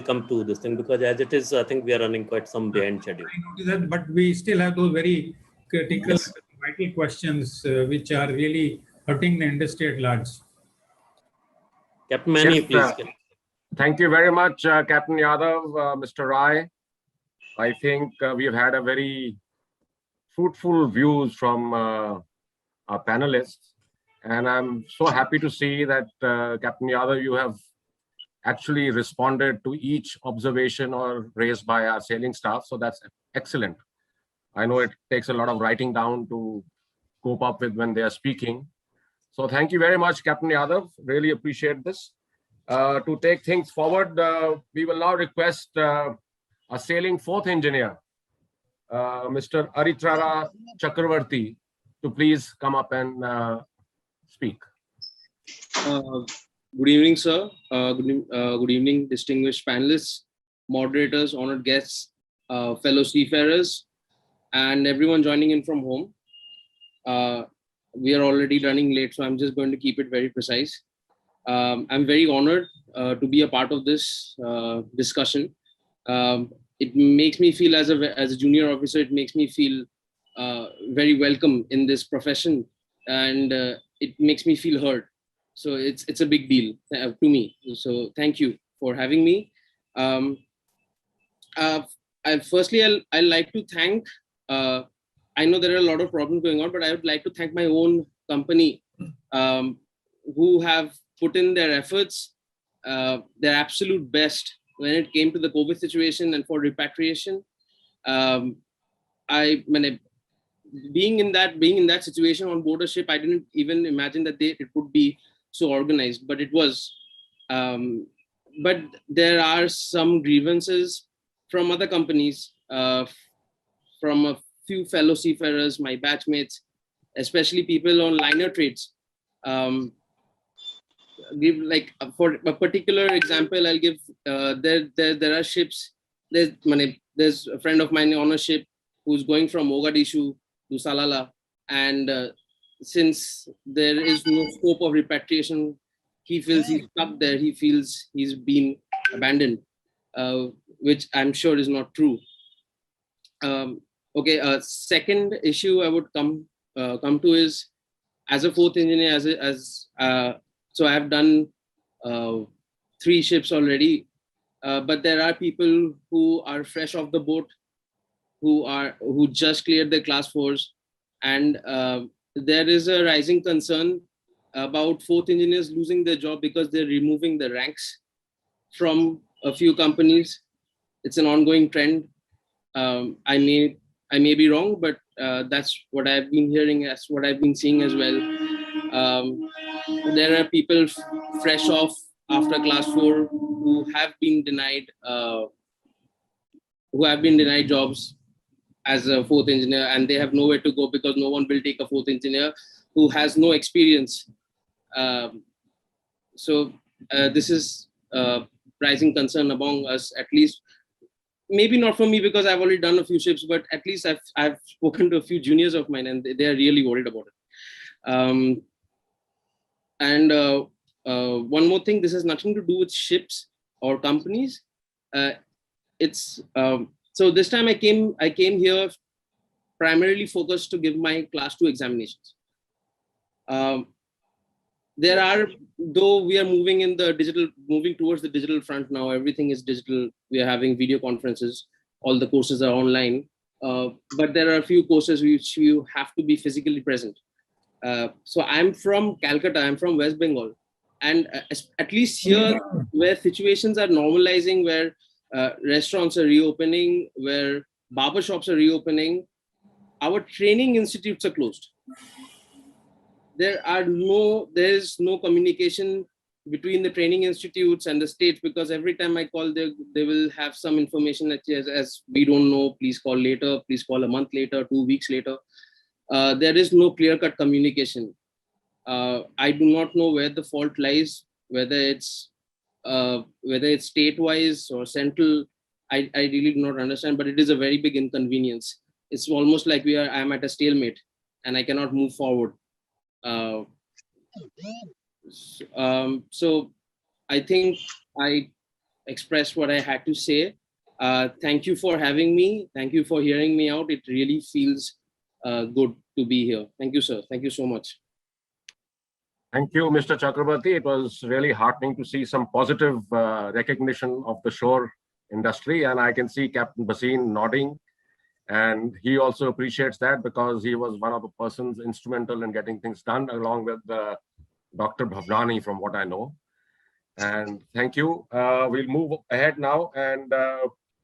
come to this thing, because as it is, I think we are running quite some behind schedule. I noticed that, but we still have those very critical, vital questions which are really hurting the industry at large. Captain Mani, Yes, please. Thank you very much, Captain Yadav, Mr. Rai. I think we have had a very fruitful views from our panelists, and I'm so happy to see that Captain Yadav, you have actually responded to each observation or raised by our sailing staff. So that's excellent. I know it takes a lot of writing down to cope up with when they are speaking. So thank you very much, Captain Yadav. Really appreciate this. To take things forward, we will now request a sailing fourth engineer, Mr. Aritrara Chakravarti, to please come up and speak. Good evening, sir. Good evening, distinguished panelists, moderators, honored guests, fellow seafarers, and everyone joining in from home. We are already running late, so I'm just going to keep it very precise. I'm very honored to be a part of this discussion. It makes me feel, as a junior officer, it makes me feel very welcome in this profession, and it makes me feel heard. So it's a big deal to me. So thank you for having me. Firstly, I'd like to thank, I know there are a lot of problems going on, but I would like to thank my own company who have put in their efforts, their absolute best when it came to the COVID situation and for repatriation. Being in that situation on board a ship, I didn't even imagine that it would be so organized, but it was. But there are some grievances from other companies, from a few fellow seafarers, my batchmates, especially people on liner trades. Give like for a particular example, I'll give. There are ships. There's a friend of mine on a ship who's going from Mogadishu to Salalah, and since there is no scope of repatriation, he feels he's stuck there. He feels he's been abandoned, which I'm sure is not true. Okay. Second issue I would come to is, as a fourth engineer, so I've done 3 ships already, but there are people who are fresh off the boat, who just cleared their class 4s, and there is a rising concern about fourth engineers losing their job because they're removing the ranks from a few companies. It's an ongoing trend. I may be wrong, but that's what I've been hearing, that's what I've been seeing as well. There are people fresh off after class 4 who have been denied jobs as a fourth engineer, and they have nowhere to go because no one will take a fourth engineer. who has no experience. So this is rising concern among us, at least. Maybe not for me because I've already done a few ships, but at least I've spoken to a few juniors of mine, and they are really worried about it. One more thing, this has nothing to do with ships or companies. It's so this time I came here primarily focused to give my class 2 examinations. There are, though we are moving towards the digital front now, everything is digital. We are having video conferences, all the courses are online, but there are a few courses which you have to be physically present. So I'm from Calcutta, I'm from West Bengal. And at least here, where situations are normalizing, where restaurants are reopening, where barber shops are reopening, our training institutes are closed. There is no communication between the training institutes and the states, because every time I call, they will have some information that as we don't know, please call later, please call a month later, 2 weeks later. There is no clear-cut communication. I do not know where the fault lies, whether it's state-wise or central. I really do not understand, but it is a very big inconvenience. It's almost like I'm at a stalemate and I cannot move forward. So I think I expressed what I had to say. Thank you for having me. Thank you for hearing me out. It really feels good to be here. Thank you, sir. Thank you so much. Thank you, Mr. Chakrabarti. It was really heartening to see some positive recognition of the shore industry, and I can see Captain Bhasin nodding. And he also appreciates that because he was one of the persons instrumental in getting things done, along with Dr. Bhavnani, from what I know. And thank you. We'll move ahead now. And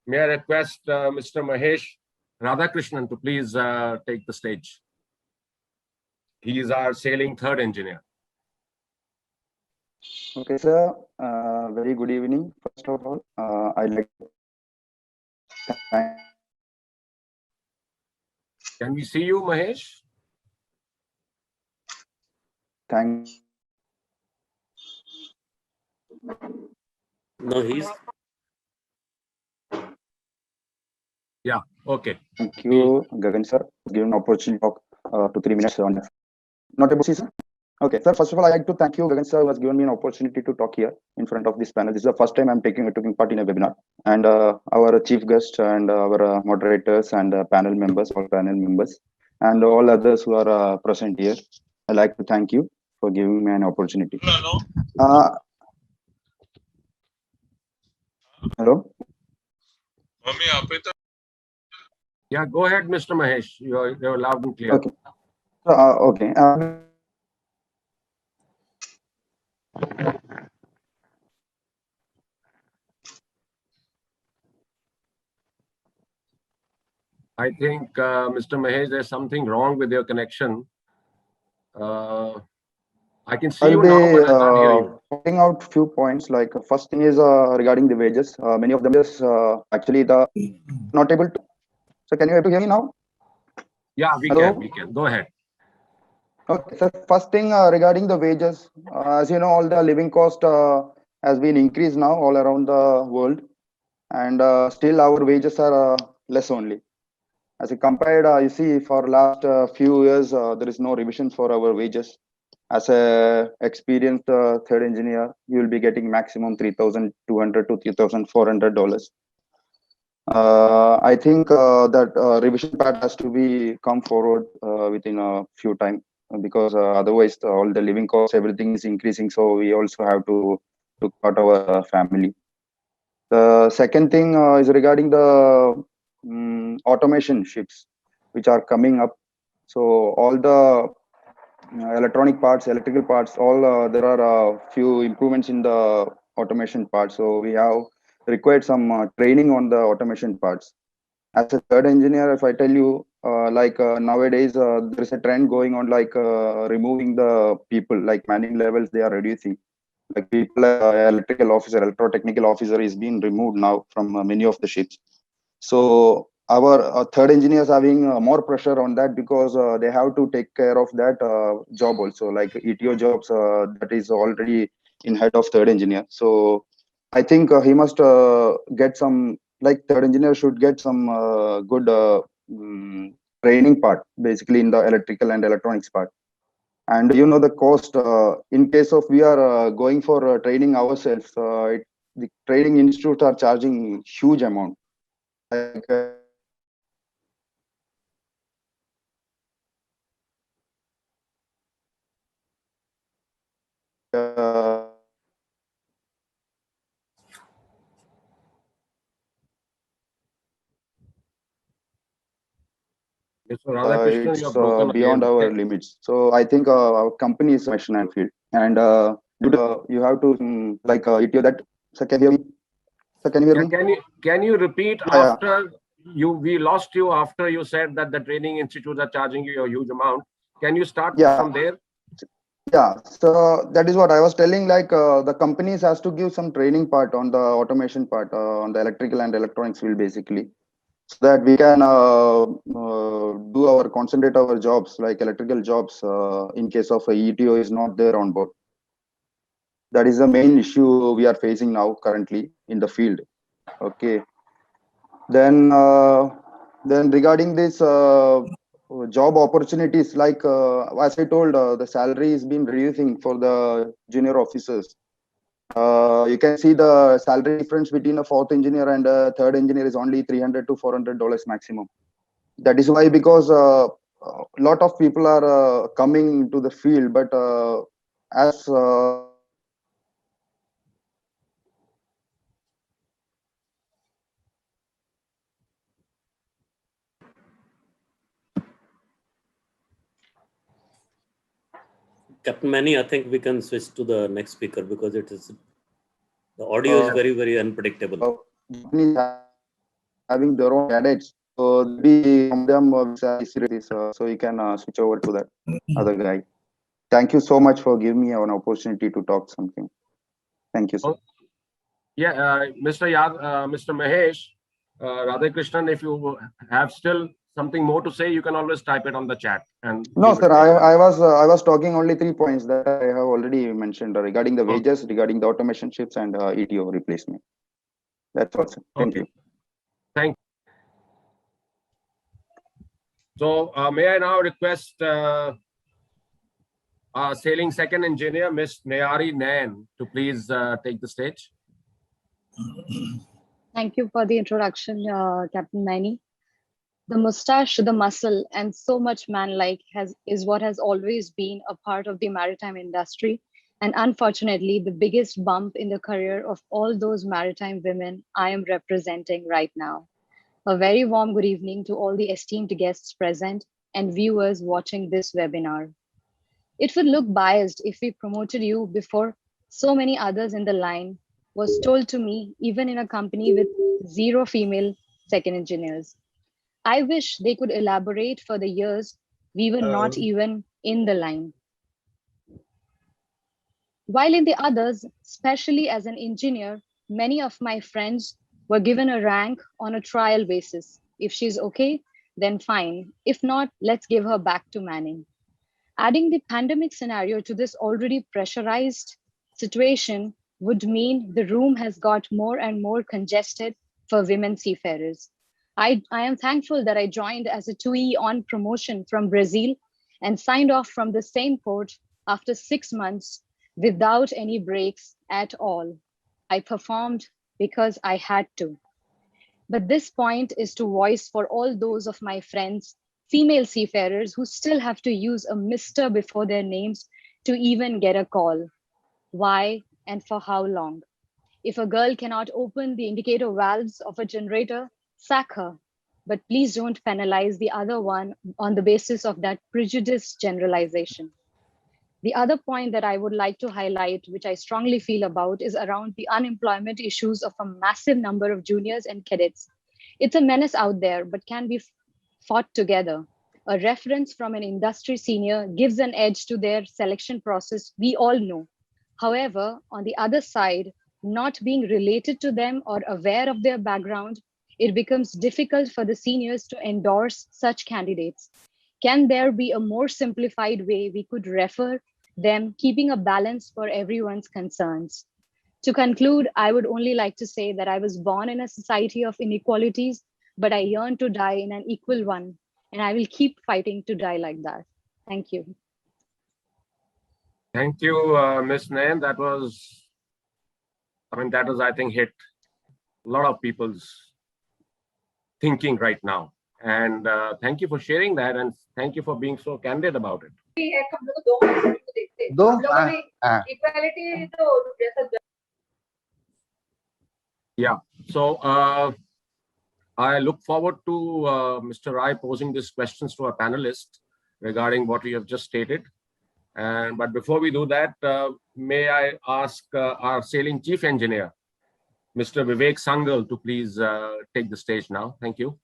may I request Mr. Mahesh Radhakrishnan to please take the stage. He is our sailing third engineer. Okay, sir. Very good evening. First of all, I'd like to thank. Can we see you, Mahesh? Thank. No, he's. Yeah. Okay. Thank you, Gagan sir, for giving an opportunity to talk 2-3 minutes on this. Not able to see, sir. Okay, sir. First of all, I'd like to thank you, Gagan sir, who has given me an opportunity to talk here in front of this panel. This is the first time I'm taking part in a webinar. And our chief guest and our moderators and panel members, all panel members, and all others who are present here, I'd like to thank you for giving me an opportunity. Hello. Yeah, go ahead, Mr. Mahesh. You're loud and clear. Okay. Okay. I think, Mr. Mahesh, there's something wrong with your connection. I can see you now, but I can't hear you. Pointing out few points. Like first thing is regarding the wages. Many of them is actually not able to. So can you able to hear me now? Yeah, we Hello? can. We can. Go ahead. Okay. So first thing regarding the wages, as you know, all the living cost has been increased now all around the world, and still our wages are less only. As you compared, you see, for last few years, there is no revision for our wages. As a experienced third engineer, you will be getting maximum $3,200 to $3,400. I think that revision part has to be come forward within a few time, because otherwise all the living costs, everything is increasing. So we also have to look at our family. The second thing is regarding the automation ships which are coming up. So all the electronic parts, electrical parts, all there are a few improvements in the automation part. So we have required some training on the automation parts. As a third engineer, if I tell you, nowadays there is a trend going on, like removing the people, like manning levels, they are reducing. Like people, electrical officer, electrotechnical officer is being removed now from many of the ships. So our third engineers having more pressure on that because they have to take care of that job also, like ETO jobs that is already in head of third engineer. So I think he must get some, like third engineer should get some good training part, basically in the electrical and electronics part. And you know the cost in case of we are going for training ourselves, the training institutes are charging huge amount. Like Mr. Radhakrishnan, you it's have broken beyond again. our limits. So I think our company is mission and field, and you have to like ETO that. So can you hear me? So can you hear me? Can you repeat Yeah, yeah. after we lost you after you said that the training institutes are charging you a huge amount? Can you start Yeah. from there? Yeah, so that is what I was telling, like the companies has to give some training part on the automation part, on the electrical and electronics field, basically, so that we can do our concentrate our jobs, like electrical jobs, in case of a ETO is not there on board. That is the main issue we are facing now currently in the field. Okay. Then regarding this job opportunities, like as I told, the salary is been reducing for the junior officers. You can see the salary difference between a fourth engineer and a third engineer is only $300 to $400 maximum. That is why, because a lot of people are coming to the field, but as Captain Manny, I think we can switch to the next speaker because it is the audio is very, very unpredictable. having their own cadets, so be from them so you can switch over to that other guy. Thank you so much for giving me an opportunity to talk something. Thank you, sir. Yeah, Mr. Mahesh Radhakrishnan, if you have still something more to say, you can always type it on the chat. And No, sir, I was talking only 3 points that I have already mentioned regarding the wages, regarding the automation ships, and ETO replacement. That's all, sir. Thank you. Thank you. So may I now request our sailing second engineer, Miss Nayari Nain, to please take the stage. Thank you for the introduction, Captain Manny. The mustache, the muscle, and so much man-like is what has always been a part of the maritime industry, and unfortunately, the biggest bump in the career of all those maritime women I am representing right now. A very warm good evening to all the esteemed guests present and viewers watching this webinar. It would look biased if we promoted you before so many others in the line was told to me, even in a company with 0 female second engineers. I wish they could elaborate for the years we were not even in the line. While in the others, especially as an engineer, many of my friends were given a rank on a trial basis. If she's okay, then fine. If not, let's give her back to Manning. Adding the pandemic scenario to this already pressurized situation would mean the room has got more and more congested for women seafarers. I am thankful that I joined as a 2E on promotion from Brazil and signed off from the same port after 6 months without any breaks at all. I performed because I had to. But this point is to voice for all those of my friends, female seafarers who still have to use a Mr. before their names to even get a call. Why and for how long? If a girl cannot open the indicator valves of a generator, sack her. But please don't penalize the other one on the basis of that prejudiced generalization. The other point that I would like to highlight, which I strongly feel about, is around the unemployment issues of a massive number of juniors and cadets. It's a menace out there, but can be fought together. A reference from an industry senior gives an edge to their selection process, we all know. However, on the other side, not being related to them or aware of their background it becomes difficult for the seniors to endorse such candidates. Can there be a more simplified way we could refer them, keeping a balance for everyone's concerns? To conclude, I would only like to say that I was born in a society of inequalities, but I yearn to die in an equal one, and I will keep fighting to die like that. Thank you. Thank you, Ms. Nain. That was, I think, hit a lot of people's thinking right now. And thank you for sharing that, and thank you for being so candid about it. Yeah. So I look forward to Mr. Rai posing these questions to our panelists regarding what we have just stated. But before we do that, may I ask our sailing chief engineer, Mr. Vivek Sangal, to please take the stage now. Thank you.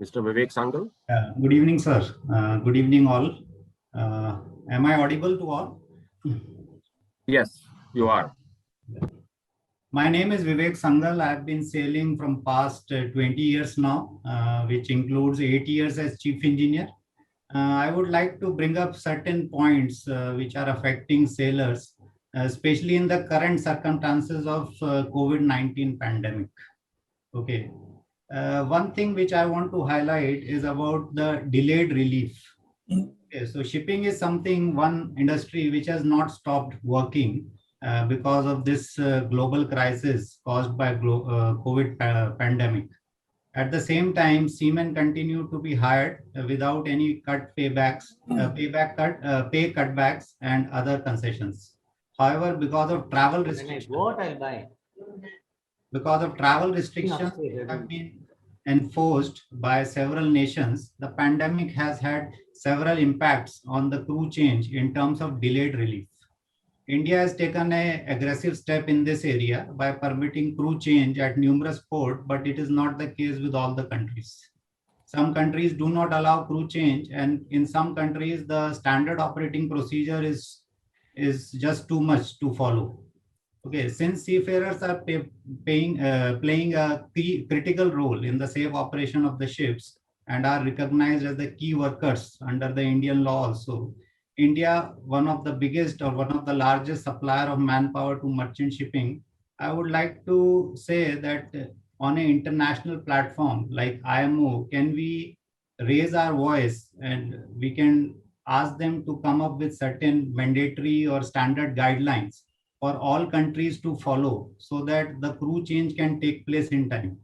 Mr. Vivek Sangal. Good evening, sir. Good evening, all. Am I audible to all? Yes, you are. My name is Vivek Sangal. I have been sailing from past 20 years now, which includes 8 years as chief engineer. I would like to bring up certain points which are affecting sailors, especially in the current circumstances of COVID-19 pandemic. Okay. One thing which I want to highlight is about the delayed relief. Okay, so shipping is one industry which has not stopped working because of this global crisis caused by COVID pandemic. At the same time, seamen continue to be hired without any pay cutbacks and other concessions. However, because of travel restrictions, have been enforced by several nations, the pandemic has had several impacts on the crew change in terms of delayed relief. India has taken an aggressive step in this area by permitting crew change at numerous ports, but it is not the case with all the countries. Some countries do not allow crew change, and in some countries, the standard operating procedure is just too much to follow. Okay, since seafarers are playing a critical role in the safe operation of the ships and are recognized as the key workers under the Indian law also, India, one of the biggest or one of the largest supplier of manpower to merchant shipping, I would like to say that on an international platform like IMO, can we raise our voice and we can ask them to come up with certain mandatory or standard guidelines for all countries to follow so that the crew change can take place in time.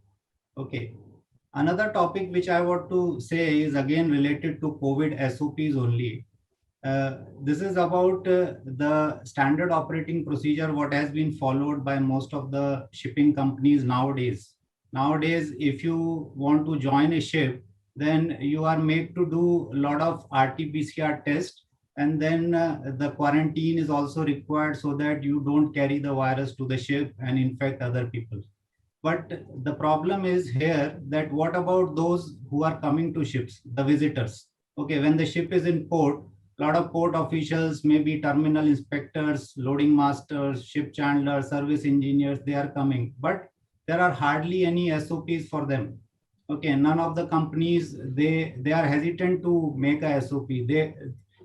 Okay. Another topic which I want to say is again related to COVID SOPs only. This is about the standard operating procedure, what has been followed by most of the shipping companies nowadays. Nowadays, if you want to join a ship, then you are made to do a lot of RT-PCR tests, and then the quarantine is also required so that you don't carry the virus to the ship and infect other people. But the problem is here that what about those who are coming to ships, the visitors? Okay, when the ship is in port, a lot of port officials, maybe terminal inspectors, loading masters, ship chandlers, service engineers, they are coming, but there are hardly any SOPs for them. Okay, none of the companies, they are hesitant to make a SOP.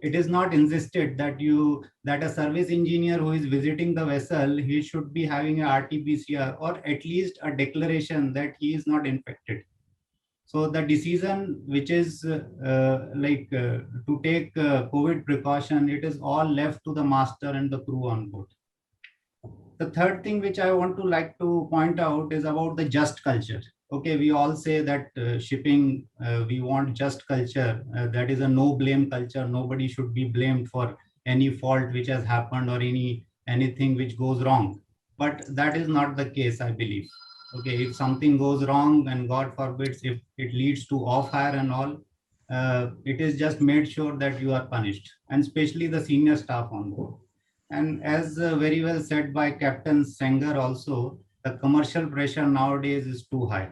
It is not insisted that a service engineer who is visiting the vessel, he should be having a RT-PCR or at least a declaration that he is not infected. So the decision which is to take COVID precaution, it is all left to the master and the crew on board. The third thing which I want to point out is about the just culture. Okay, we all say that shipping, we want just culture. That is a no blame culture. Nobody should be blamed for any fault which has happened or anything which goes wrong. But that is not the case, I believe. Okay, if something goes wrong and God forbids, if it leads to off hire and all, it is just made sure that you are punished, and especially the senior staff on board. And as very well said by Captain Sanger also, the commercial pressure nowadays is too high.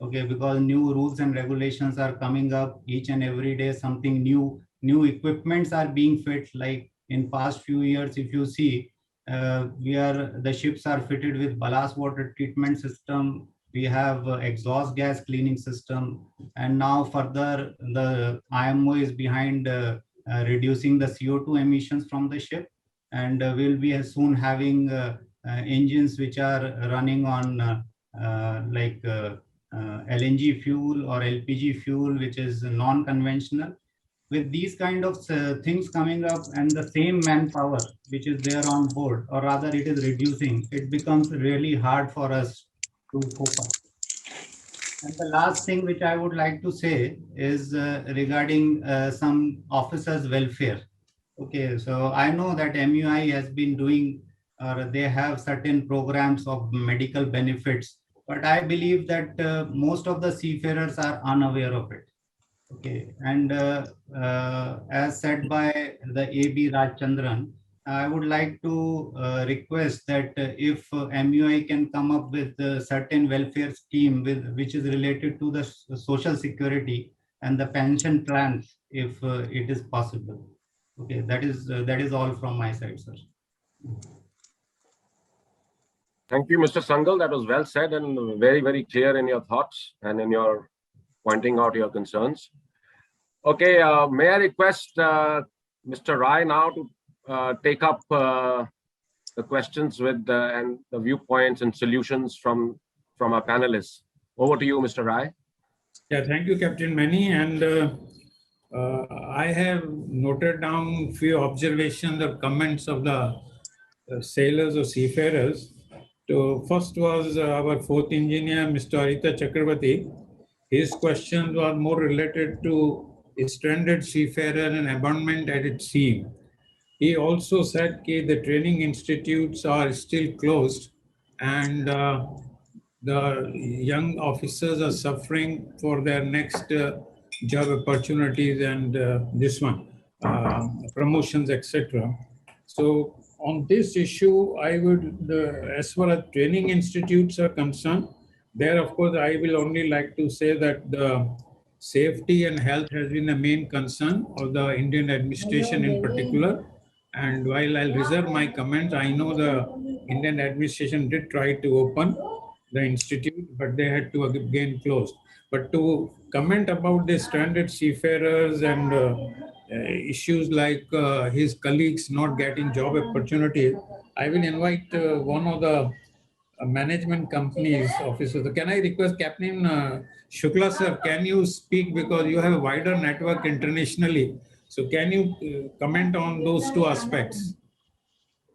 Okay, because new rules and regulations are coming up each and every day, something new equipments are being fit. Like in past few years, if you see, the ships are fitted with ballast water treatment system. We have exhaust gas cleaning system, and now further the IMO is behind reducing the CO2 emissions from the ship, and we'll be soon having engines which are running on LNG fuel or LPG fuel, which is non-conventional. With these kind of things coming up and the same manpower which is there on board, or rather it is reducing, it becomes really hard for us to cope up. And the last thing which I would like to say is regarding some officers' welfare. Okay, so I know that MUI has been doing, or they have certain programs of medical benefits, but I believe that most of the seafarers are unaware of it. Okay, and as said by the A.B. Rajchandran, I would like to request that if MUI can come up with a certain welfare scheme which is related to the social security and the pension plans, if it is possible. Okay, that is all from my side, sir. Thank you, Mr. Sangal. That was well said and very, very clear in your thoughts and in your pointing out your concerns. Okay, may I request Mr. Rai now to take up the questions with and the viewpoints and solutions from our panelists. Over to you, Mr. Rai. Yeah, thank you, Captain Mani. And I have noted down few observations or comments of the sailors or seafarers. So first was our fourth engineer, Mr. Arita Chakravarti. His question was more related to stranded seafarer and abandonment at sea. He also said that the training institutes are still closed and the young officers are suffering for their next job opportunities and this one, promotions, etc. So on this issue, I would, as far as training institutes are concerned, there, of course, I will only like to say that the safety and health has been the main concern of the Indian administration in particular. And while I'll reserve my comments, I know the Indian administration did try to open the institute, but they had to again close. But to comment about the stranded seafarers and issues like his colleagues not getting job opportunities, I will invite one of the management companies officers. Can I request Captain Shukla sir, can you speak because you have a wider network internationally? So can you comment on those two aspects?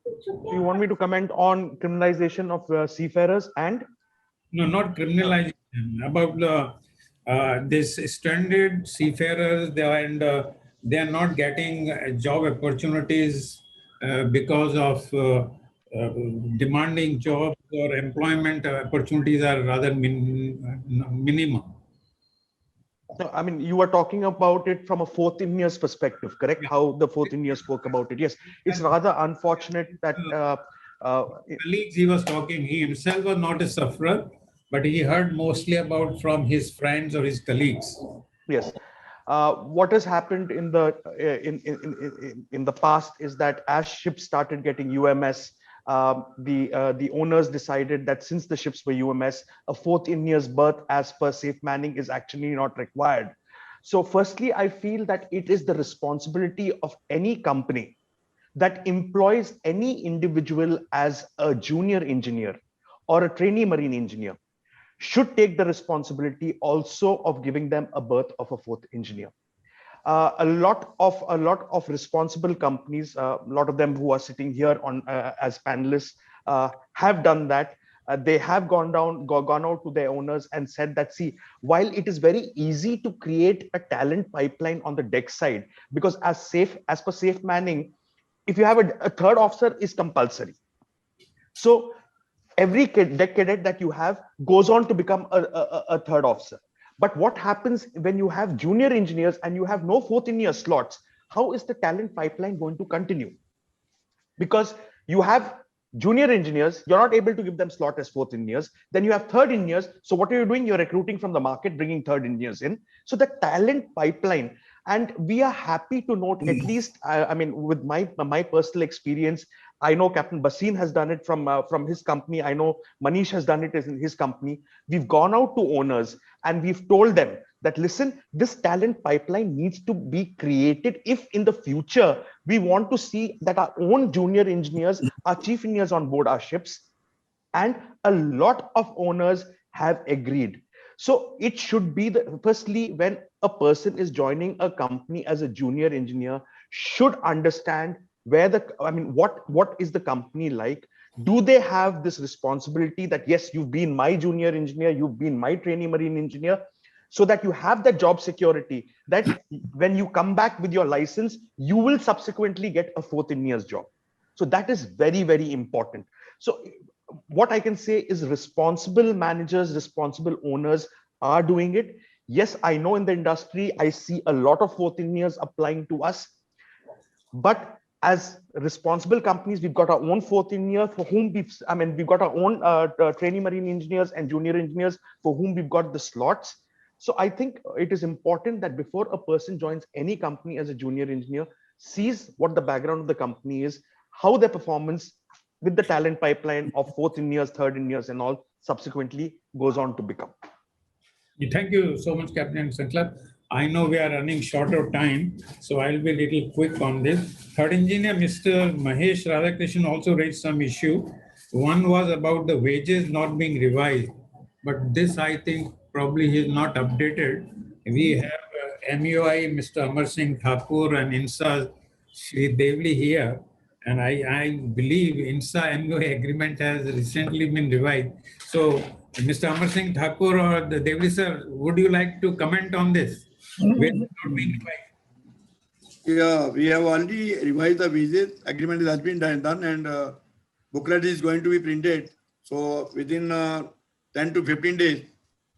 Do you want me to comment on criminalization of seafarers and? No, not criminalization. About the this stranded seafarers, they are not getting job opportunities because of demanding jobs or employment opportunities are rather minimum. No, I mean, you are talking about it from a fourth engineer's perspective, correct? Yeah. How the fourth engineer spoke about it. Yes, it's rather unfortunate that colleagues he was talking, he himself was not a sufferer, but he heard mostly about from his friends or his colleagues. Yes. What has happened in the past is that as ships started getting UMS, the owners decided that since the ships were UMS, a fourth engineer's berth as per safe manning is actually not required. So firstly, I feel that it is the responsibility of any company that employs any individual as a junior engineer or a trainee marine engineer should take the responsibility also of giving them a berth of a fourth engineer. A lot of responsible companies, a lot of them who are sitting here on as panelists, have done that. They have gone out to their owners and said that, see, while it is very easy to create a talent pipeline on the deck side, because as per safe manning, if you have a third officer is compulsory. So every deck cadet that you have goes on to become a third officer. But what happens when you have junior engineers and you have no fourth engineer slots? How is the talent pipeline going to continue? Because you have junior engineers, you're not able to give them slot as fourth engineers. Then you have third engineers. So what are you doing? You're recruiting from the market, bringing third engineers in. So the talent pipeline, and we are happy to note, at least, I mean, with my personal experience, I know Captain Basin has done it from his company. I know Manish has done it in his company. We've gone out to owners and we've told them that, listen, this talent pipeline needs to be created if in the future we want to see that our own junior engineers, our chief engineers on board our ships. And a lot of owners have agreed. So it should be firstly, when a person is joining a company as a junior engineer, should understand what is the company like? Do they have this responsibility that, yes, you've been my junior engineer, you've been my trainee marine engineer, so that you have that job security, that when you come back with your license, you will subsequently get a 4th engineer's job. So that is very, very important. So what I can say is responsible managers, responsible owners are doing it. Yes, I know in the industry, I see a lot of 4th engineers applying to us. But as responsible companies, we've got our own 4th engineer for whom we've got our own trainee marine engineers and junior engineers for whom we've got the slots. So I think it is important that before a person joins any company as a junior engineer, sees what the background of the company is, how their performance with the talent pipeline of 4th engineers, 3rd engineers and all subsequently goes on to become. Thank you so much, Captain Sankla. I know we are running short of time, so I'll be a little quick on this. 3rd engineer, Mr. Mahesh Radhakrishnan, also raised some issue. One was about the wages not being revised, but this I think probably is not updated. We have MUI, Mr. Amar Singh Thakur and INSA Shri Devli here. And I believe INSA MUI agreement has recently been revised. So Mr. Amar Singh Thakur or the Devli sir, would you like to comment on this? Yeah, we have already revised the wages. Agreement has been done and booklet is going to be printed. So within 10 to 15 days,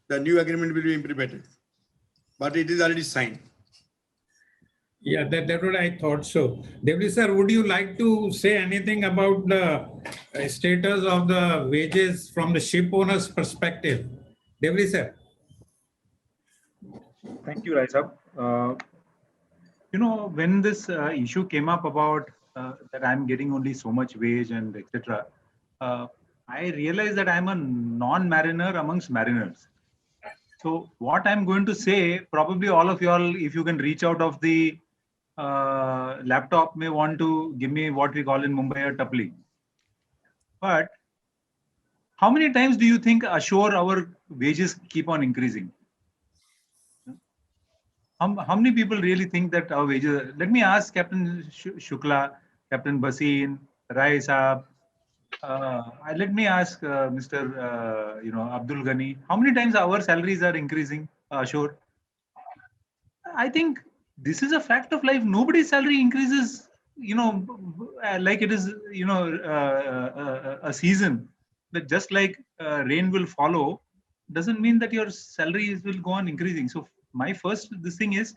the new agreement will be implemented. But it is already signed. Yeah, that's what I thought so. Devli sir, would you like to say anything about the status of the wages from the ship owner's perspective? Devli sir. Thank you, Raisab. When this issue came up about that I'm getting only so much wage and etc., I realized that I'm a non-mariner amongst mariners. So what I'm going to say, probably all of y'all, if you can reach out of the laptop, may want to give me what we call in Mumbai a tapli. But how many times do you think ashore our wages keep on increasing? How many people really think that our wages? Let me ask Captain Shukla, Captain Basin, Rai Saab. Let me ask Mr. Abdul Ghani. How many times our salaries are increasing ashore? I think this is a fact of life. Nobody's salary increases, like it is, a season. But just like rain will follow, doesn't mean that your salaries will go on increasing. So my first thing is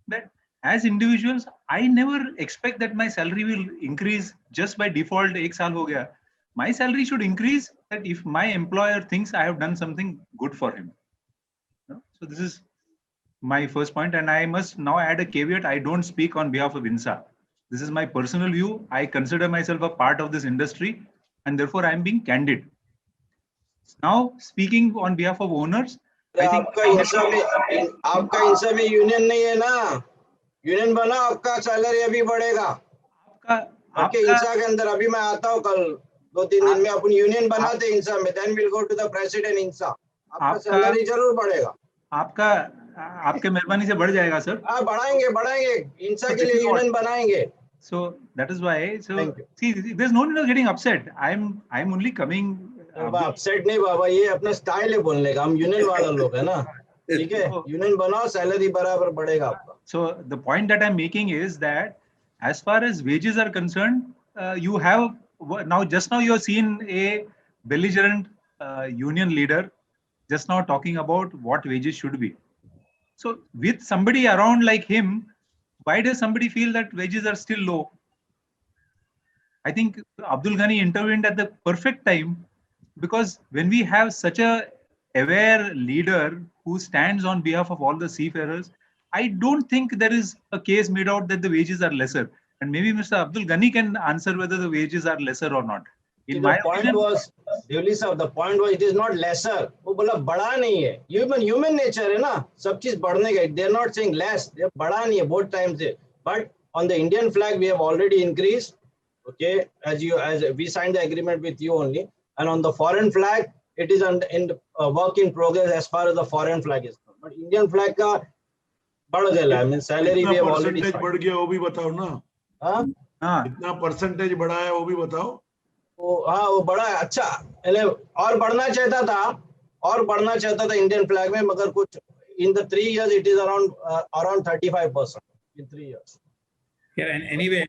that as individuals, I never expect that my salary will increase just by default. Ek saal ho gaya. My salary should increase that if my employer thinks I have done something good for him. So this is my first point, and I must now add a caveat. I don't speak on behalf of INSA. This is my personal view. I consider myself a part of this industry, and therefore I am being candid. Now, speaking on behalf of owners, I think आपका इंसा में union नहीं है ना, union बना आपका salary अभी बढ़ेगा आपके इंसा के अंदर. अभी मैं आता हूँ कल 2-3 दिन में, अपन यूनियन बनाते इंसा में, then we'll go to the president इंसा. आपका सैलरी जरूर बढ़ेगा. आपके मेहरबानी से बढ़ जाएगा सर. बढ़ाएंगे इंसा के लिए यूनियन बनाएंगे. So that is why. So see, there's no need of getting upset. I'm only coming. Upset नहीं बाबा, ये अपना स्टाइल है बोलने का. हम यूनियन वाला लोग है ना, ठीक है. यूनियन बनाओ, सैलरी बराबर बढ़ेगा आपका. So the point that I'm making is that as far as wages are concerned, you have just now you're seen a belligerent union leader just now talking about what wages should be. So with somebody around like him, why does somebody feel that wages are still low? I think Abdul Ghani intervened at the perfect time, because when we have such a aware leader who stands on behalf of all the seafarers, I don't think there is a case made out that the wages are lesser. And maybe Mr. Abdul Ghani can answer whether the wages are lesser or not. In the my point opinion, was, Devli sir, the point was it is not lesser. वो बोला बड़ा नहीं है. Human nature है ना. सब चीज बढ़ने का. They are not saying less. They बड़ा नहीं है. Both times है. But on the Indian flag we have already increased. Okay, as we signed the agreement with you only. And on the foreign flag, it is in work in progress as far as the foreign flag is concerned. But Indian flag का बढ़ गया. I mean salary we have already. Percentage बढ़ गया वो भी बताओ ना. हाँ. कितना परसेंटेज बढ़ा है वो भी बताओ. वो बड़ा अच्छा और बढ़ना चाहता था इंडियन फ्लैग में मगर कुछ in the 3 years it is around 35% in 3 years. Yeah, and anyway,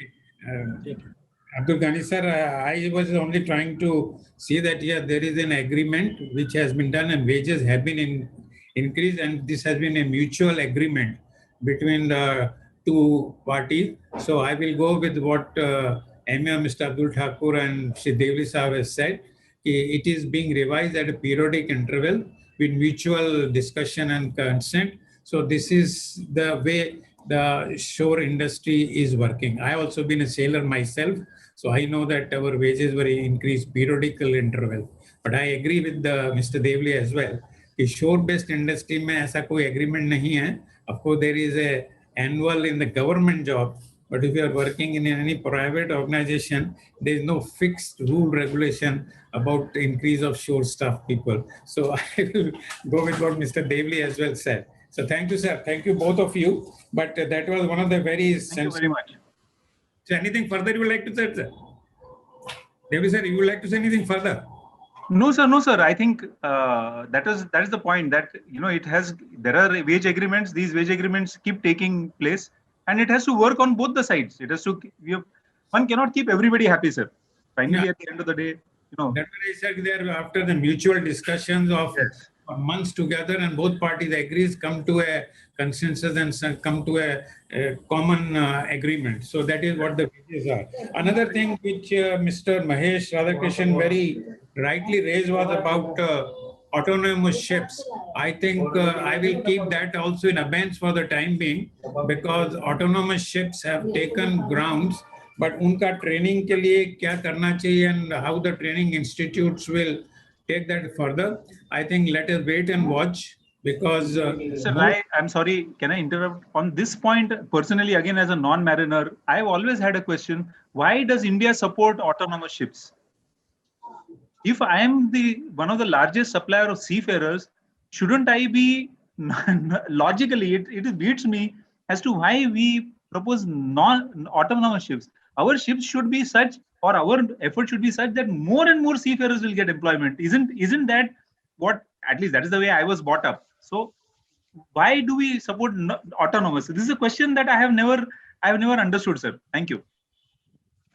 Abdul Ghani sir, I was only trying to see that there is an agreement which has been done and wages have been increased, and this has been a mutual agreement between the two parties. So I will go with what Mr. Abdul Thakur and Shri Devli Sahab has said. It is being revised at a periodic interval with mutual discussion and consent. So this is the way the shore industry is working. I also been a sailor myself, so I know that our wages were increased periodical interval. But I agree with Mr. Devli as well. कि shore-based industry में ऐसा कोई agreement नहीं है. Of course, there is a annual in the government job. But if you are working in any private organization, there is no fixed rule regulation about increase of shore staff people. So I will go with what Mr. Devli as well said. So thank you, sir. Thank you, both of you. But that was one of the very thank you very much. So anything further you would like to say, sir? Devli sir, you would like to say anything further? No, sir. No, sir. I think that is the point, that there are wage agreements. These wage agreements keep taking place, and it has to work on both the sides. It has to. One cannot keep everybody happy, sir. Finally, at the end of the day, That's what I said there. After the mutual discussions of months together, and both parties agrees, come to a consensus and come to a common agreement. So that is what the wages are. Another thing which Mr. Mahesh Radhakrishnan very rightly raised was about autonomous ships. I think I will keep that also in abeyance for the time being, because autonomous ships have taken grounds, but उनका training के लिए क्या करना चाहिए and how the training institutes will take that further. I think let us wait and watch, because Sir, I'm sorry, can I interrupt on this point? Personally, again, as a non-mariner, I've always had a question: why does India support autonomous ships? If I am one of the largest supplier of seafarers, shouldn't I be logically? It beats me as to why we propose non-autonomous ships. Our ships should be such, or our effort should be such, that more and more seafarers will get employment. Isn't that what? At least that is the way I was brought up. So why do we support autonomous? This is a question that I have never understood, sir. Thank you.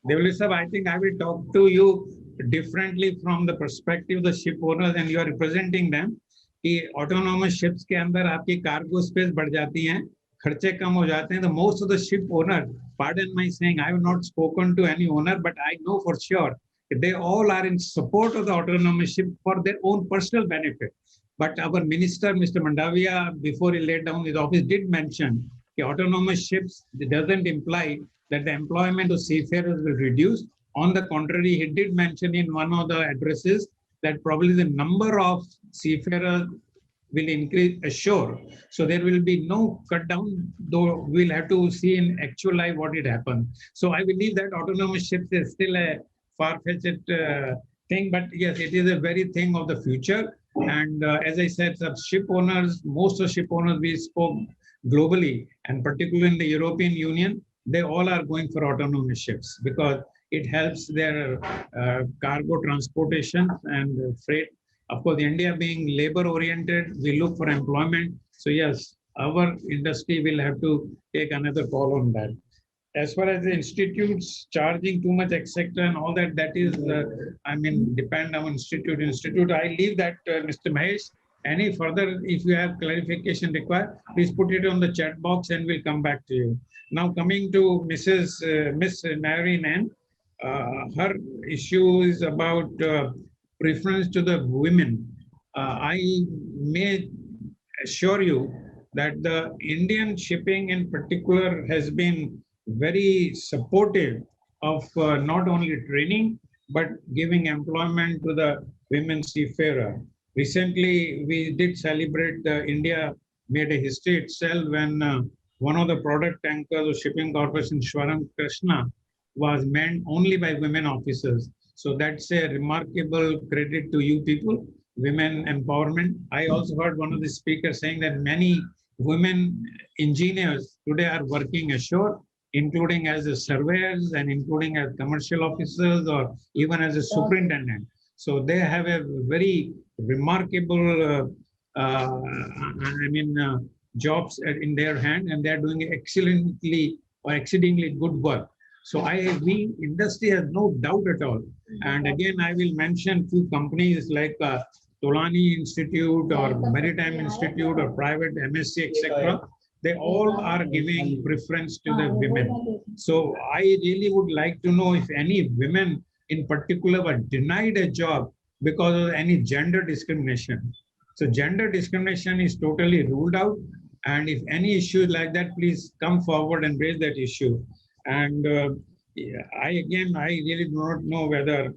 Devli sir, I think I will talk to you differently from the perspective of the ship owners, and you are representing them. कि autonomous ships के अंदर आपकी cargo space बढ़ जाती हैं, खर्चे कम हो जाते हैं. The most of the ship owners, pardon my saying, I have not spoken to any owner, but I know for sure they all are in support of the autonomous ship for their own personal benefit. But our minister, Mr. Mandavia, before he laid down his office, did mention that autonomous ships doesn't imply that the employment of seafarers will reduce. On the contrary, he did mention in one of the addresses that probably the number of seafarers will increase ashore. So there will be no cut down, though we'll have to see in actual life what it happens. So I believe that autonomous ships is still a far-fetched thing, but yes, it is a very thing of the future. And as I said, ship owners, most of ship owners we spoke globally, and particularly in the European Union, they all are going for autonomous ships because it helps their cargo transportation and freight. Of course, India being labor-oriented, we look for employment. So yes, our industry will have to take another call on that. As far as the institutes charging too much, etc., and all that, that is, depend on institute. I leave that, Mr. Mahesh. Any further, if you have clarification required, please put it on the chat box and we'll come back to you. Now coming to Miss Maritime, her issue is about preference to the women. I may assure you that the Indian shipping in particular has been very supportive of not only training, but giving employment to the women seafarer. Recently, we did celebrate India made a history itself when one of the product tankers of Shipping Corporation, Shwaram Krishna, was manned only by women officers. So that's a remarkable credit to you people, women empowerment. I also heard one of the speakers saying that many women engineers today are working ashore, including as a surveyors and including as commercial officers or even as a superintendent. So they have a very remarkable, jobs in their hand, and they are doing excellently or exceedingly good work. So we industry has no doubt at all. And again, I will mention few companies like Tolani Institute or Maritime Institute or private MSc, etc. They all are giving preference to the women. So I really would like to know if any women in particular were denied a job because of any gender discrimination. So gender discrimination is totally ruled out. And if any issue like that, please come forward and raise that issue. And I really do not know whether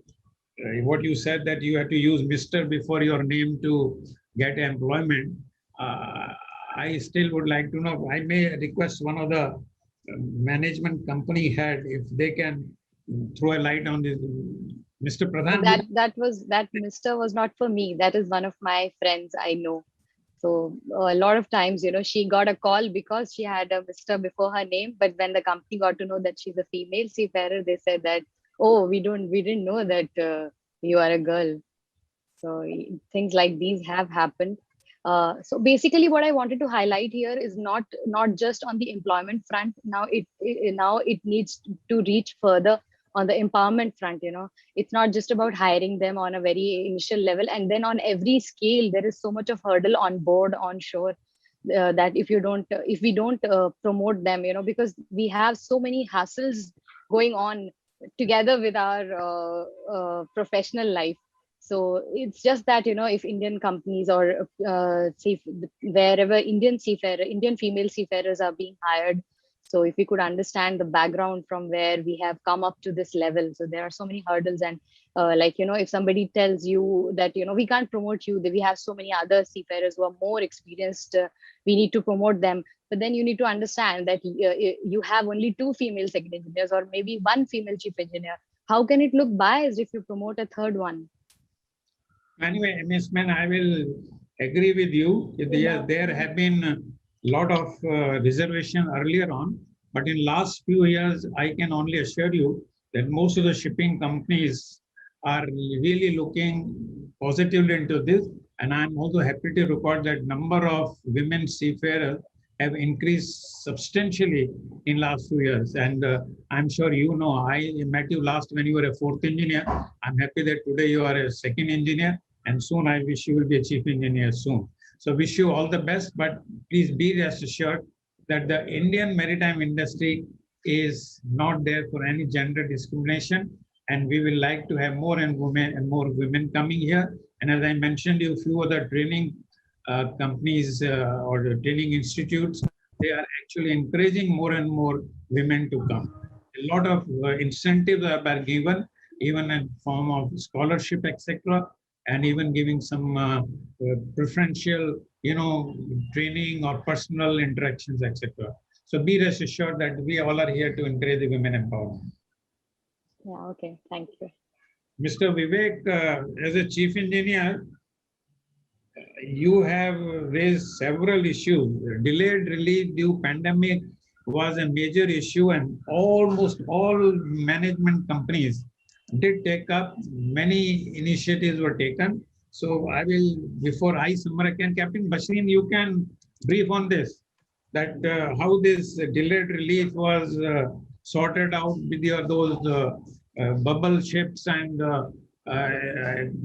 what you said that you have to use Mr. before your name to get employment. I still would like to know. I may request one of the management company head if they can throw a light on this. Mr. Pradhan. That Mr. was not for me. That is one of my friends I know. So a lot of times, she got a call because she had a Mr. before her name. But when the company got to know that she's a female seafarer, they said that, oh, we didn't know that you are a girl. So things like these have happened. So basically, what I wanted to highlight here is not just on the employment front. Now it needs to reach further on the empowerment front. It's not just about hiring them on a very initial level, and then on every scale there is so much of hurdle on board, on shore, that if we don't promote them, because we have so many hassles going on together with our professional life. So it's just that, if Indian companies or wherever Indian female seafarers are being hired, so if we could understand the background from where we have come up to this level. So there are so many hurdles, and if somebody tells you that, we can't promote you, that we have so many other seafarers who are more experienced, we need to promote them. But then you need to understand that you have only 2 female second engineers or maybe 1 female chief engineer. How can it look biased if you promote a third one? Anyway, Ms. Man, I will agree with you. There have been a lot of reservation earlier on, but in last few years, I can only assure you that most of the shipping companies are really looking positively into this. And I'm also happy to report that number of women seafarers have increased substantially in last few years. And I'm sure I met you last when you were a 4th engineer. I'm happy that today you are a 2nd engineer. And soon I wish you will be a chief engineer soon. So wish you all the best, but please be rest assured that the Indian maritime industry is not there for any gender discrimination. And we will like to have more women coming here. And as I mentioned you, few other training companies or the training institutes, they are actually encouraging more and more women to come. A lot of incentives are given, even in form of scholarship, etc., and even giving some preferential, training or personal interactions, etc. So be rest assured that we all are here to encourage the women empowerment. Yeah, okay, thank you. Mr. Vivek, as a chief engineer, you have raised several issues. Delayed relief due pandemic was a major issue, and almost all management companies did take up. Many initiatives were taken. So I will, before I summarize, Captain Basreen, you can brief on this, that how this delayed relief was sorted out with those bubble ships and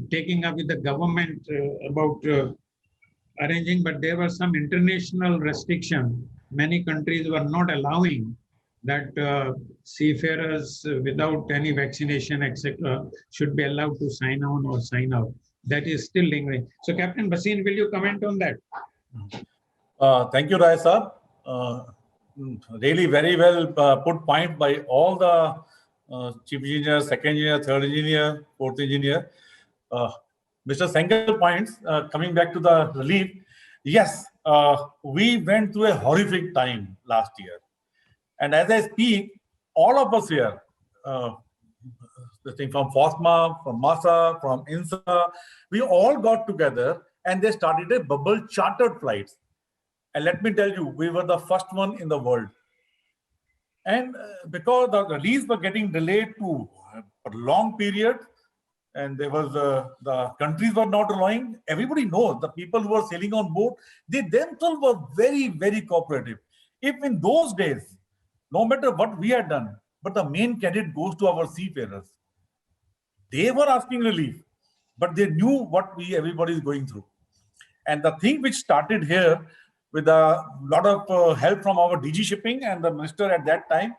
taking up with the government about arranging, but there were some international restrictions. Many countries were not allowing that seafarers without any vaccination, etc., should be allowed to sign on or sign out. That is still lingering. So, Captain Basreen, will you comment on that? Thank you, Rai sir. really very well put point by all the chief engineer, second engineer, third engineer, fourth engineer. Mr. Sengal points, coming back to the relief, yes, we went through a horrific time last year. And as I speak, all of us here, the thing from FOSMA, from MASSA, from INSA, we all got together and they started a bubble chartered flights. And let me tell you, we were the first one in the world. And because the release were getting delayed to a long period, and there was the countries were not allowing, everybody knows the people who were sailing on board, they themselves were very, very cooperative. If in those days, no matter what we had done, but the main credit goes to our seafarers. They were asking relief, but they knew what everybody is going through. And the thing which started here with a lot of help from our DG Shipping and the minister at that time,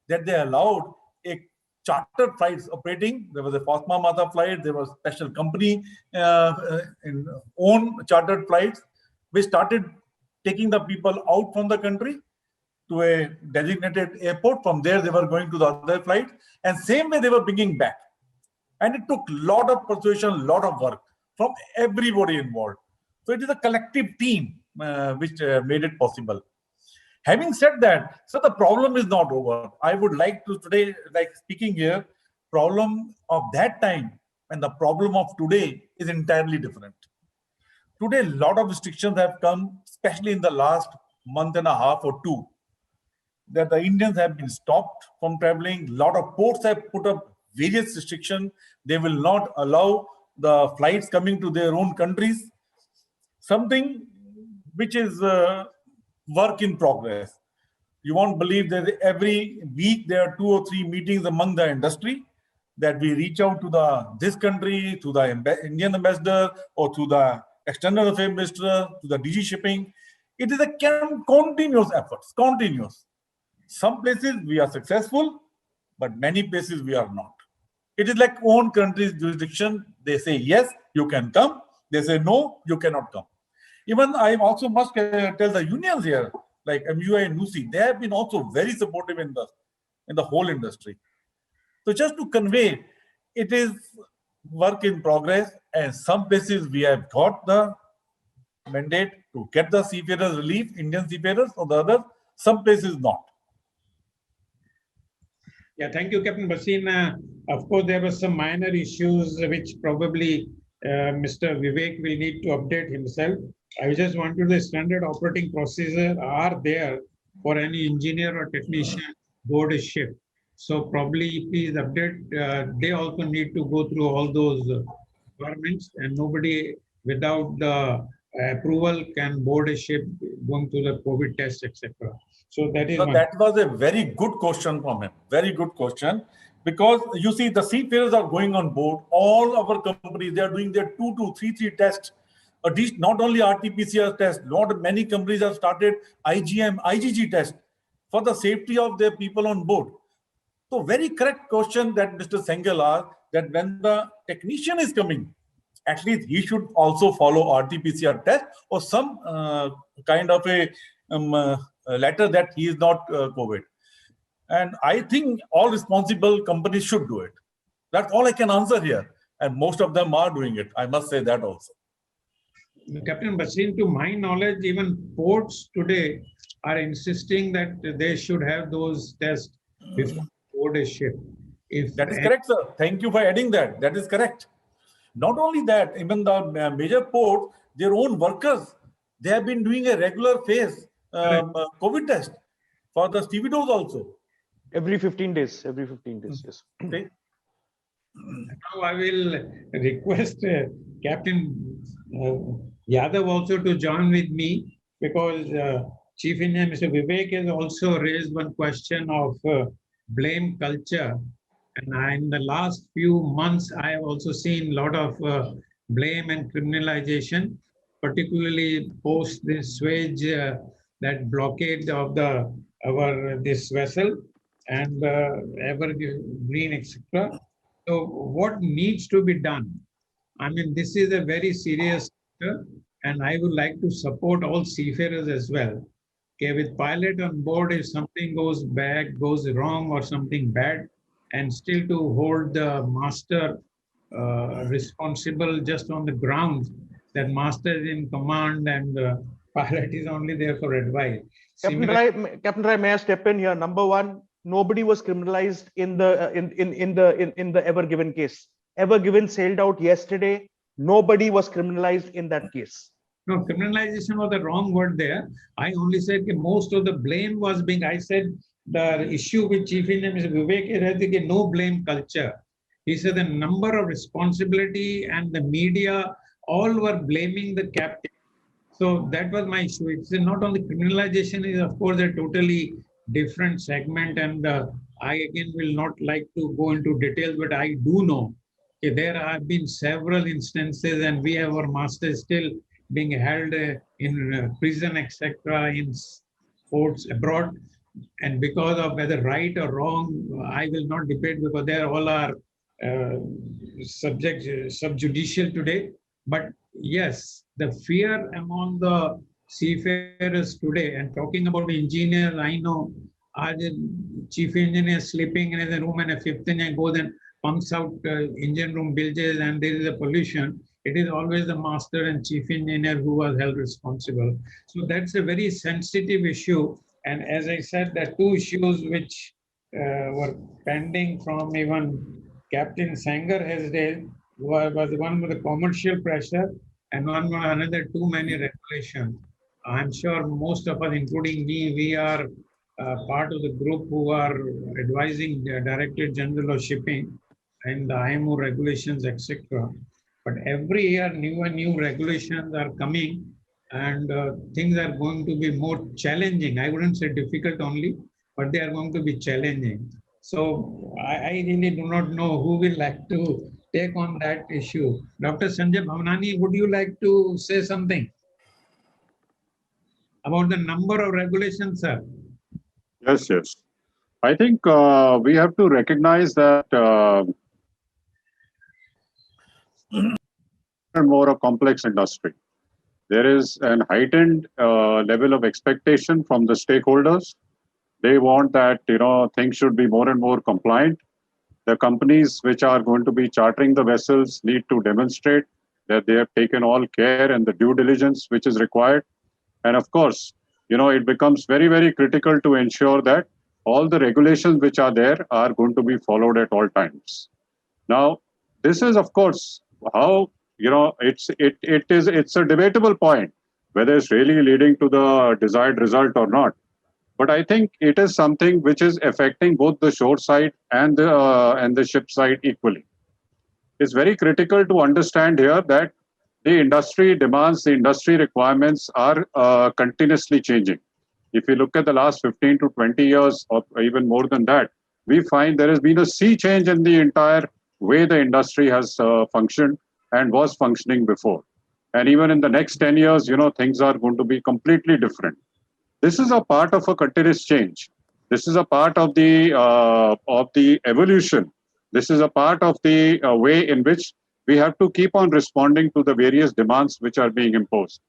that they allowed a chartered flights operating. There was a FOSMA MASSA flight, there was special company in own chartered flights. We started taking the people out from the country to a designated airport. From there, they were going to the other flight, and same way they were bringing back. And it took a lot of persuasion, a lot of work from everybody involved. So it is a collective team which made it possible. Having said that, so the problem is not over. I would like to today, like speaking here, problem of that time and the problem of today is entirely different. Today, a lot of restrictions have come, especially in the last month and a half or two, that the Indians have been stopped from traveling. A lot of ports have put up various restrictions. They will not allow the flights coming to their own countries. Something which is work in progress. You won't believe that every week there are 2 or 3 meetings among the industry that we reach out to this country, to the Indian ambassador, or to the external affairs minister, to the DG Shipping. It is a continuous efforts, continuous. Some places we are successful, but many places we are not. It is like own country's jurisdiction. They say, yes, you can come. They say, no, you cannot come. Even I also must tell the unions here, like MUI and NUSI, they have been also very supportive in the whole industry. So just to convey, it is work in progress, and some places we have got the mandate to get the seafarers relief, Indian seafarers, or the other, some places not. Yeah, thank you, Captain Bhasin. Of course, there were some minor issues which probably Mr. Vivek will need to update himself. I just wanted the standard operating procedure are there for any engineer or technician board a ship. So probably please update, they also need to go through all those requirements, and nobody without the approval can board a ship going to the COVID test, etc. So that is that was a very good question from him. Very good question. Because you see, the seafarers are going on board. All our companies, they are doing their 2 to 3 tests. Not only RT-PCR test, many companies have started IgM, IgG test for the safety of their people on board. So very correct question that Mr. Sengal asked, that when the technician is coming, at least he should also follow RT-PCR test or some kind of a letter that he is not COVID. And I think all responsible companies should do it. That's all I can answer here. And most of them are doing it. I must say that also. Captain Bhasin, to my knowledge, even ports today are insisting that they should have those tests before board a ship. That is correct, sir. Thank you for adding that. That is correct. Not only that, even the major ports, their own workers, they have been doing a regular phase COVID test for the stevedots also. Every 15 days, yes. Okay. Now I will request Captain Yadav also to join with me, because Chief Engineer Mr. Vivek has also raised one question of blame culture. And in the last few months, I have also seen a lot of blame and criminalization, particularly post this Suez, that blockade of this vessel and Evergreen, etc. So what needs to be done? I mean, this is a very serious sector, and I would like to support all seafarers as well. Okay, with pilot on board, if something goes wrong or something bad, and still to hold the master responsible just on the ground, that master is in command and the pilot is only there for advice. Captain Rai, may I step in here? Number one, nobody was criminalized in the Ever Given case. Ever Given sailed out yesterday. Nobody was criminalized in that case. No, criminalization was the wrong word there. I only said that most of the blame was being, I said the issue with Chief Engineer Mr. Vivek is no blame culture. He said the number of responsibility and the media all were blaming the captain. So that was my issue. It's not only criminalization is of course a totally different segment, and I again will not like to go into details, but I do know there have been several instances, and we have our masters still being held in prison, etc., in forts abroad. And because of whether right or wrong, I will not debate because they all are subjudicial today. But yes, the fear among the seafarers today, and talking about engineers, I know chief engineer sleeping in a room and a fifth engineer goes and pumps out engine room bilges and there is a pollution. It is always the master and chief engineer who was held responsible. So that's a very sensitive issue. And as I said, there are two issues which were pending from even Captain Sanger has raised. Was one with the commercial pressure and one was another too many regulations. I'm sure most of us, including me, we are part of the group who are advising the Director General of Shipping and the IMO regulations, etc. But every year, new and new regulations are coming, and things are going to be more challenging. I wouldn't say difficult only, but they are going to be challenging. So I really do not know who will like to take on that issue. Dr. Sanjay Bhavnani, would you like to say something about the number of regulations, sir? Yes, yes. I think we have to recognize that more a complex industry. There is an heightened level of expectation from the stakeholders. They want that things should be more and more compliant. The companies which are going to be chartering the vessels need to demonstrate that they have taken all care and the due diligence which is required. And of course, it becomes very, very critical to ensure that all the regulations which are there are going to be followed at all times. Now, this is, of course, how, it's a debatable point whether it's really leading to the desired result or not. But I think it is something which is affecting both the shore side and the ship side equally. It's very critical to understand here that the industry demands, the industry requirements are continuously changing. If you look at the last 15 to 20 years or even more than that, we find there has been a sea change in the entire way the industry has functioned and was functioning before. And even in the next 10 years, things are going to be completely different. This is a part of a continuous change. This is a part of the evolution. This is a part of the way in which we have to keep on responding to the various demands which are being imposed.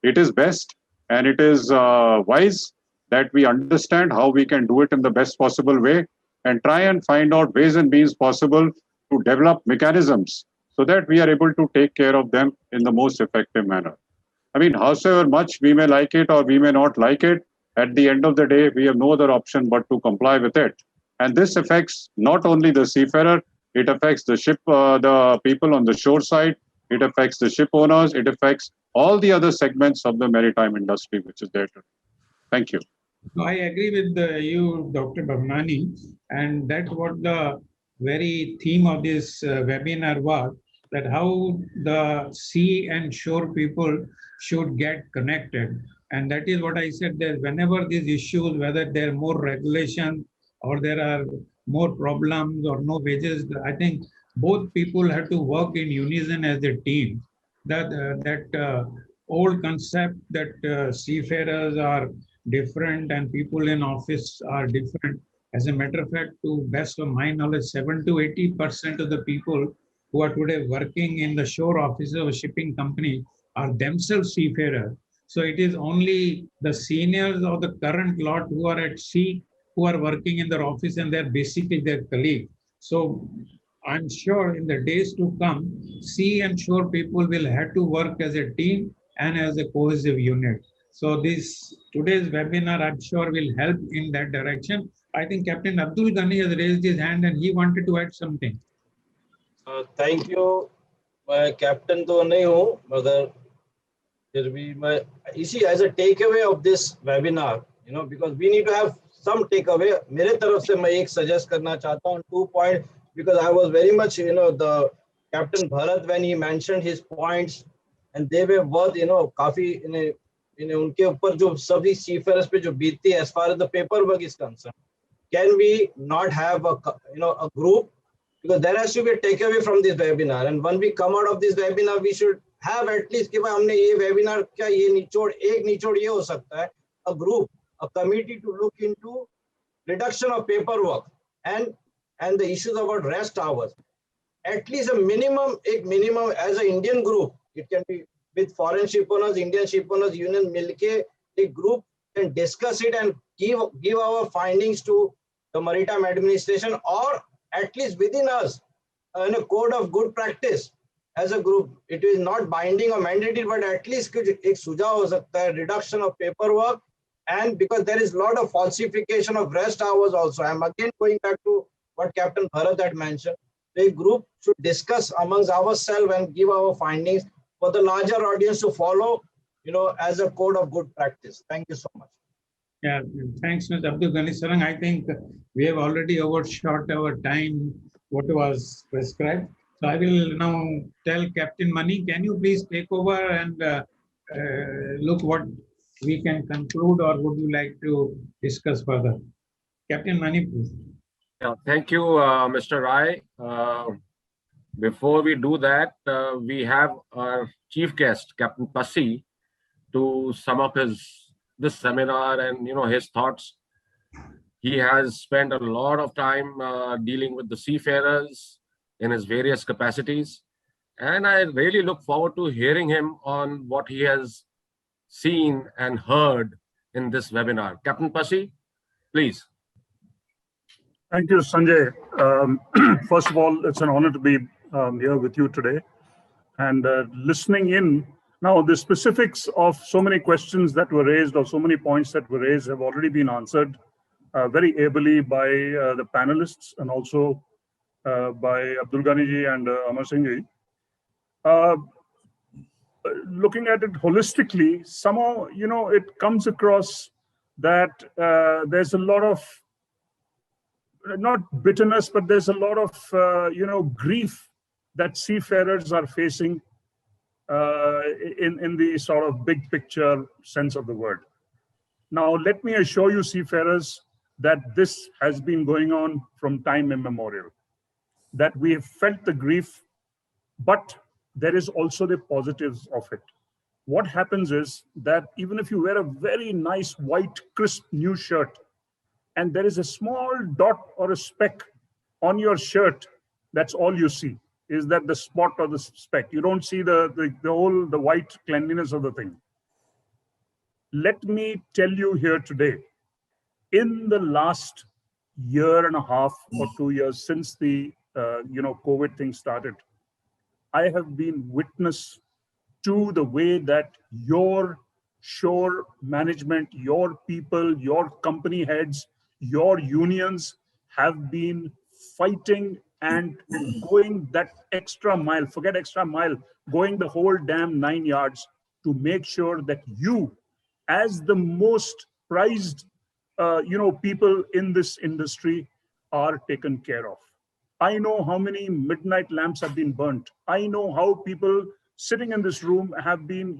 It is best and it is wise that we understand how we can do it in the best possible way and try and find out ways and means possible to develop mechanisms so that we are able to take care of them in the most effective manner. I mean, however much we may like it or we may not like it, at the end of the day, we have no other option but to comply with it. And this affects not only the seafarer, it affects the ship, the people on the shore side, it affects the ship owners, it affects all the other segments of the maritime industry which is there today. Thank you. I agree with you, Dr. Bhavnani, and that's what the very theme of this webinar was, that how the sea and shore people should get connected. And that is what I said, that whenever these issues, whether there are more regulations or there are more problems or no wages, I think both people have to work in unison as a team. That old concept that seafarers are different and people in office are different. As a matter of fact, to best of my knowledge, 7 to 80% of the people who are today working in the shore office of a shipping company are themselves seafarers. So it is only the seniors or the current lot who are at sea who are working in their office and they're basically their colleague. So I'm sure in the days to come, sea and shore people will have to work as a team and as a cohesive unit. So this today's webinar, I'm sure, will help in that direction. I think Captain Abdul Ghani has raised his hand and he wanted to add something. Thank you. मैं captain तो नहीं हूँ मगर फिर भी मैं इसी as a takeaway of this webinar, because we need to have some takeaway. मेरे तरफ से मैं एक suggest करना चाहता हूँ 2 point, because I was very much the Captain Bharat when he mentioned his points and they were worth काफी उनके ऊपर जो सभी seafarers पे जो बीतती है as far as the paperwork is concerned. Can we not have a group? Because there has to be a takeaway from this webinar, and when we come out of this webinar, we should have at least कि भाई हमने ये webinar क्या ये निचोड़ ये हो सकता है, a group, a committee to look into reduction of paperwork and the issues about rest hours. At least a minimum as an Indian group, it can be with foreign ship owners, Indian ship owners union milke a group can discuss it and give our findings to the Maritime Administration, or at least within us in a code of good practice as a group. It is not binding or mandatory, but at least एक सुझाव हो सकता है, reduction of paperwork, and because there is a lot of falsification of rest hours also. I am again going back to what Captain Bharat had mentioned. The group should discuss amongst ourselves and give our findings for the larger audience to follow, as a code of good practice. Thank you so much. Yeah, thanks, Mr. Abdul Ghani Sarang. I think we have already overshot our time, what was prescribed. So I will now tell Captain Mani, can you please take over and look what we can conclude, or would you like to discuss further? Captain Mani, please. Yeah, thank you, Mr. Rai. Before we do that, we have our chief guest, Captain Pasi, to sum up this seminar and his thoughts. He has spent a lot of time dealing with the seafarers in his various capacities, and I really look forward to hearing him on what he has seen and heard in this webinar. Captain Pasi, please. Thank you, Sanjay. First of all, it's an honor to be here with you today and listening in. Now, the specifics of so many questions that were raised or so many points that were raised have already been answered very ably by the panelists and also by Abdul Ghani ji and Amar Singh ji. Looking at it holistically, somehow, it comes across that there's a lot of, not bitterness, but there's a lot of, grief that seafarers are facing in the sort of big picture sense of the word. Now, let me assure you, seafarers, that this has been going on from time immemorial, that we have felt the grief, but there is also the positives of it. What happens is that even if you wear a very nice, white, crisp new shirt, and there is a small dot or a speck on your shirt, that's all you see, is that the spot or the speck. You don't see the white cleanliness of the thing. Let me tell you here today, in the last year and a half or 2 years since the COVID thing started, I have been witness to the way that your shore management, your people, your company heads, your unions have been fighting and going that extra mile, forget extra mile, going the whole damn 9 yards to make sure that you, as the most prized people in this industry, are taken care of. I know how many midnight lamps have been burnt. I know how people sitting in this room have been,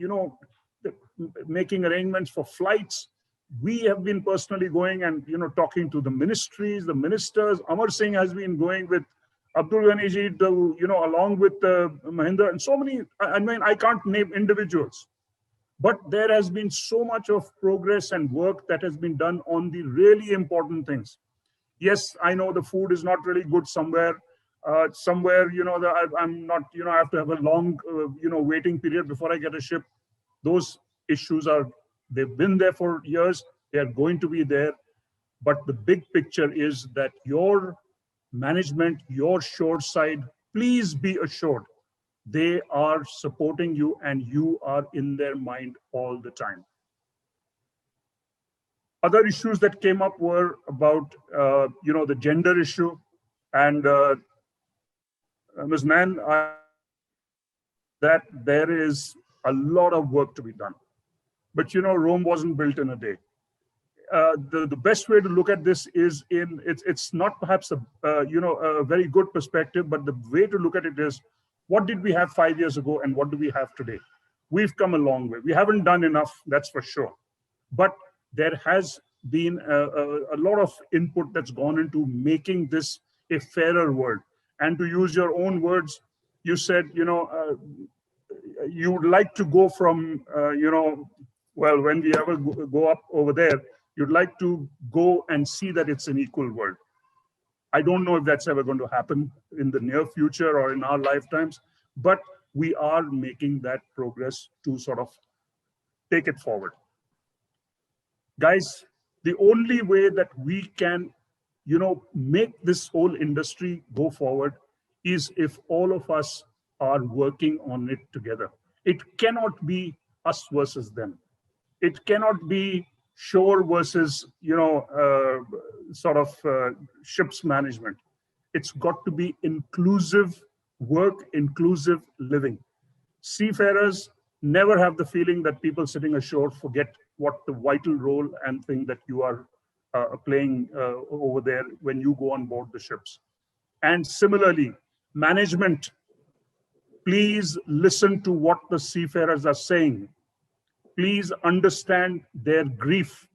making arrangements for flights. We have been personally going and, talking to the ministries, the ministers. Amar Singh has been going with Abdul Ghani ji, along with Mahinder, and so many. I mean, I can't name individuals, but there has been so much of progress and work that has been done on the really important things. Yes, I know the food is not really good somewhere. I'm not, I have to have a long, waiting period before I get a ship. Those issues they've been there for years, they are going to be there. But the big picture is that your management, your shore side, please be assured they are supporting you and you are in their mind all the time. Other issues that came up were about, the gender issue. And Ms. Mann, that there is a lot of work to be done. But Rome wasn't built in a day. The best way to look at this is it's not perhaps a very good perspective, but the way to look at it is, what did we have 5 years ago and what do we have today? We've come a long way. We haven't done enough, that's for sure. But there has been a lot of input that's gone into making this a fairer world. And to use your own words, you said, you would like to go from, well, when we ever go up over there, you'd like to go and see that it's an equal world. I don't know if that's ever going to happen in the near future or in our lifetimes, but we are making that progress to sort of take it forward. Guys, the only way that we can, make this whole industry go forward is if all of us are working on it together. It cannot be us versus them. It cannot be shore versus, ships management. It's got to be inclusive work, inclusive living. Seafarers never have the feeling that people sitting ashore forget what the vital role and thing that you are playing over there when you go on board the ships. And similarly, management, please listen to what the seafarers are saying. Please understand their grief.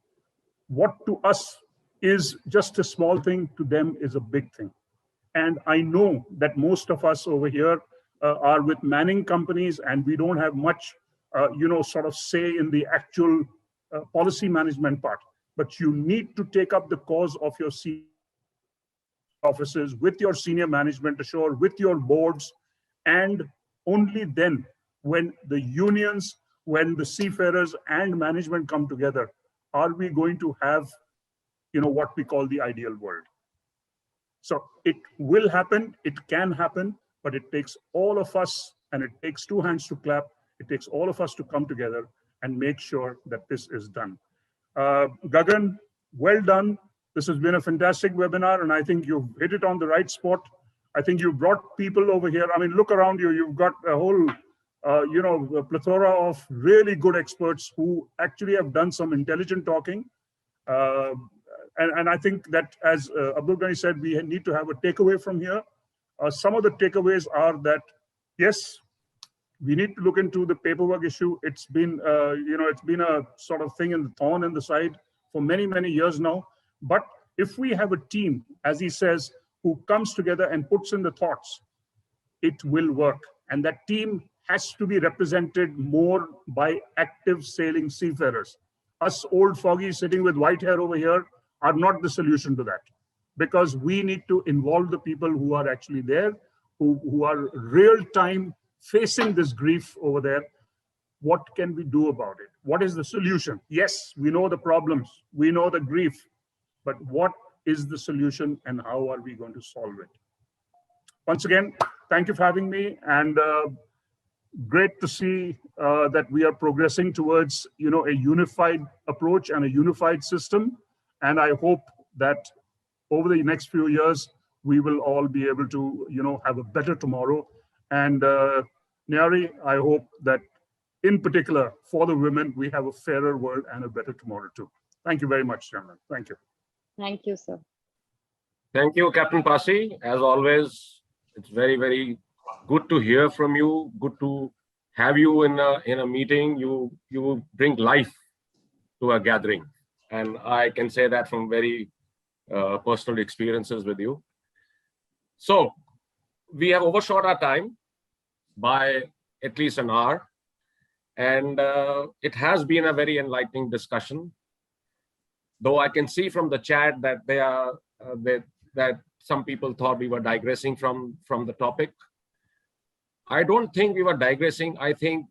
What to us is just a small thing, to them is a big thing. And I know that most of us over here are with manning companies and we don't have much, say in the actual policy management part. But you need to take up the cause of your offices with your senior management ashore, with your boards, and only then, when the unions, when the seafarers and management come together, are we going to have, what we call the ideal world. So it will happen, it can happen, but it takes all of us, and it takes two hands to clap. It takes all of us to come together and make sure that this is done. Gagan, well done. This has been a fantastic webinar, and I think you've hit it on the right spot. I think you brought people over here. I mean, look around you. You've got a whole, a plethora of really good experts who actually have done some intelligent talking. And I think that, as Abdul Ghani said, we need to have a takeaway from here. Some of the takeaways are that, yes, we need to look into the paperwork issue. It's been, it's been a sort of thing in the thorn in the side for many, many years now. But if we have a team, as he says, who comes together and puts in the thoughts, it will work. And that team has to be represented more by active sailing seafarers. Us old fogies sitting with white hair over here are not the solution to that, because we need to involve the people who are actually there, who are real time facing this grief over there. What can we do about it? What is the solution? Yes, we know the problems, we know the grief, but what is the solution and how are we going to solve it? Once again, thank you for having me, and great to see that we are progressing towards, a unified approach and a unified system. And I hope that over the next few years, we will all be able to, have a better tomorrow. And Nyari, I hope that in particular for the women, we have a fairer world and a better tomorrow too. Thank you very much, gentlemen. Thank you. Thank you, sir. Thank you, Captain Pasi. As always, it's very, very good to hear from you. Good to have you in a meeting. You bring life to a gathering, and I can say that from very personal experiences with you. So we have overshot our time by at least an hour, and it has been a very enlightening discussion. Though I can see from the chat that that some people thought we were digressing from the topic. I don't think we were digressing. I think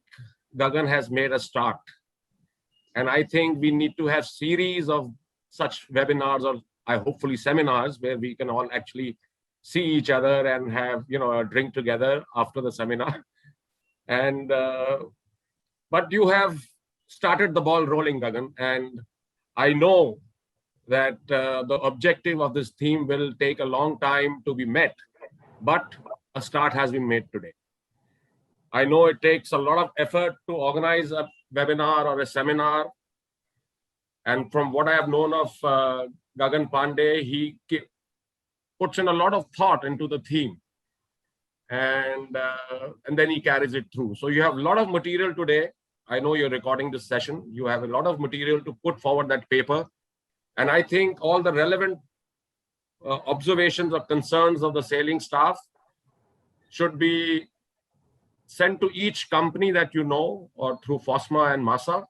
Gagan has made a start And I think we need to have series of such webinars or hopefully seminars where we can all actually see each other and have, a drink together after the seminar. And but you have started the ball rolling, Gagan, and I know that the objective of this theme will take a long time to be met, but a start has been made today. I know it takes a lot of effort to organize a webinar or a seminar. And from what I have known of Gagan Pandey, he puts in a lot of thought into the theme. And then he carries it through. So you have a lot of material today. I know you're recording this session. You have a lot of material to put forward that paper. And I think all the relevant observations or concerns of the sailing staff should be sent to each company that you know, or through FOSMA and MASSA,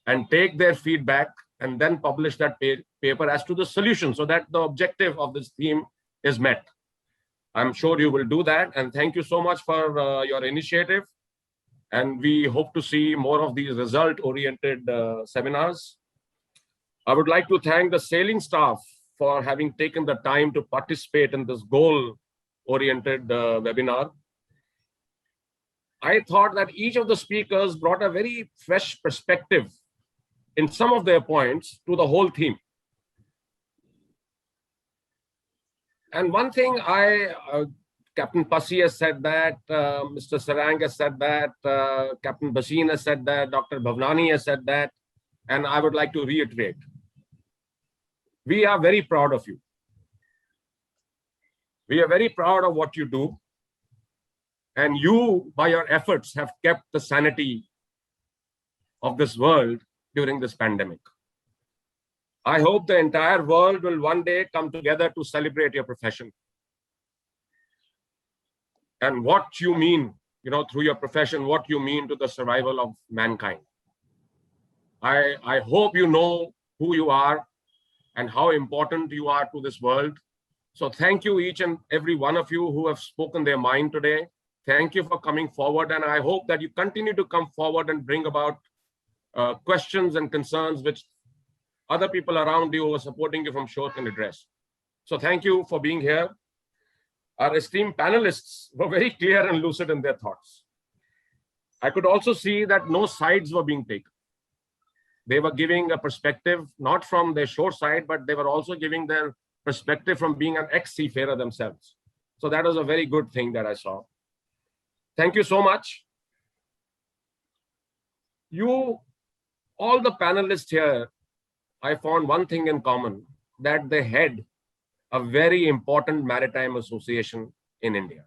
and take their feedback and then publish that paper as to the solution so that the objective of this theme is met. I'm sure you will do that. And thank you so much for your initiative. And we hope to see more of these result-oriented seminars. I would like to thank the sailing staff for having taken the time to participate in this goal-oriented webinar. I thought that each of the speakers brought a very fresh perspective in some of their points to the whole theme. And one thing Captain Passi has said that, Mr. Sarang has said that, Captain Bhasin has said that, Dr. Bhavnani has said that, and I would like to reiterate. We are very proud of you. We are very proud of what you do. And you, by your efforts, have kept the sanity of this world during this pandemic. I hope the entire world will one day come together to celebrate your profession. And what you mean, through your profession, what you mean to the survival of mankind. I hope you know who you are and how important you are to this world. So thank you, each and every one of you who have spoken their mind today. Thank you for coming forward. And I hope that you continue to come forward and bring about questions and concerns which other people around you who are supporting you from shore can address. So thank you for being here. Our esteemed panelists were very clear and lucid in their thoughts. I could also see that no sides were being taken. They were giving a perspective, not from their shore side, but they were also giving their perspective from being an ex-seafarer themselves. So that was a very good thing that I saw. Thank you so much. You, all the panelists here, I found one thing in common, that they head a very important maritime association in India.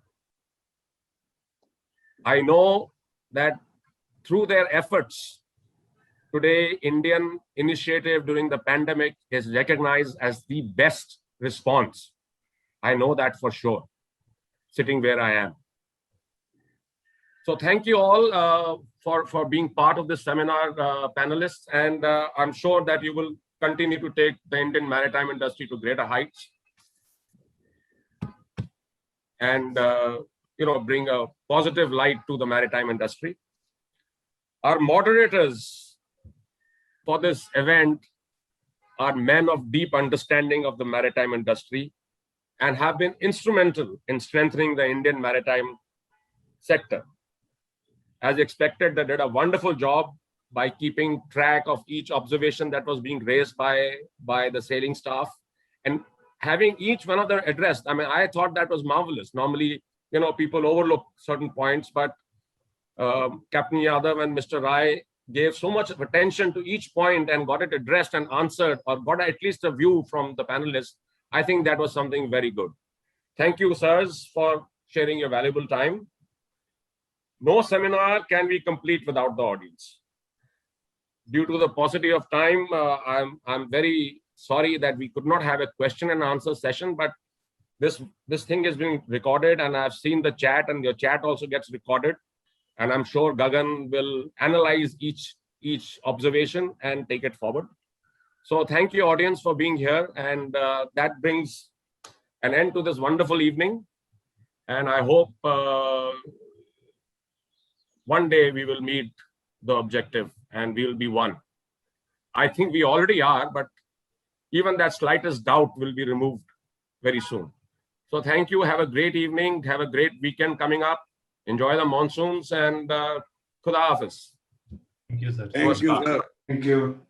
I know that through their efforts, today, Indian initiative during the pandemic is recognized as the best response. I know that for sure, sitting where I am. So thank you all for being part of this seminar, panelists, and I'm sure that you will continue to take the Indian maritime industry to greater heights and bring a positive light to the maritime industry. Our moderators for this event are men of deep understanding of the maritime industry and have been instrumental in strengthening the Indian maritime sector. As expected, they did a wonderful job by keeping track of each observation that was being raised by the sailing staff and having each one of them addressed. I mean, I thought that was marvelous. Normally, people overlook certain points, but Captain Yadav and Mr. Rai gave so much attention to each point and got it addressed and answered, or got at least a view from the panelists. I think that was something very good. Thank you, sirs, for sharing your valuable time. No seminar can be complete without the audience. Due to the paucity of time, I'm very sorry that we could not have a question and answer session, but this thing is being recorded and I've seen the chat, and your chat also gets recorded. And I'm sure Gagan will analyze each observation and take it forward. So thank you, audience, for being here. And that brings an end to this wonderful evening. And I hope one day we will meet the objective and we will be one. I think we already are, but even that slightest doubt will be removed very soon. So thank you. Have a great evening. Have a great weekend coming up. Enjoy the monsoons and Khuda Hafiz. Thank you, sir. Thank you, sir. Thank you.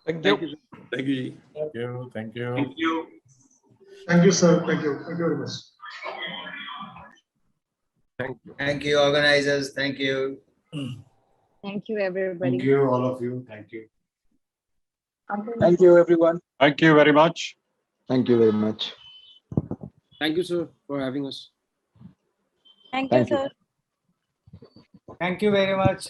Thank you. Thank you. Thank you. Thank you. Thank you. Thank you, sir. Thank you. Thank you very much. Thank you. Thank you, organizers. Thank you. Thank you, everybody. Thank you, all of you. Thank you. Thank you, everyone. Thank you very much. Thank you very much. Thank you, sir, for having us. Thank you, Thank you. sir. Thank you very much.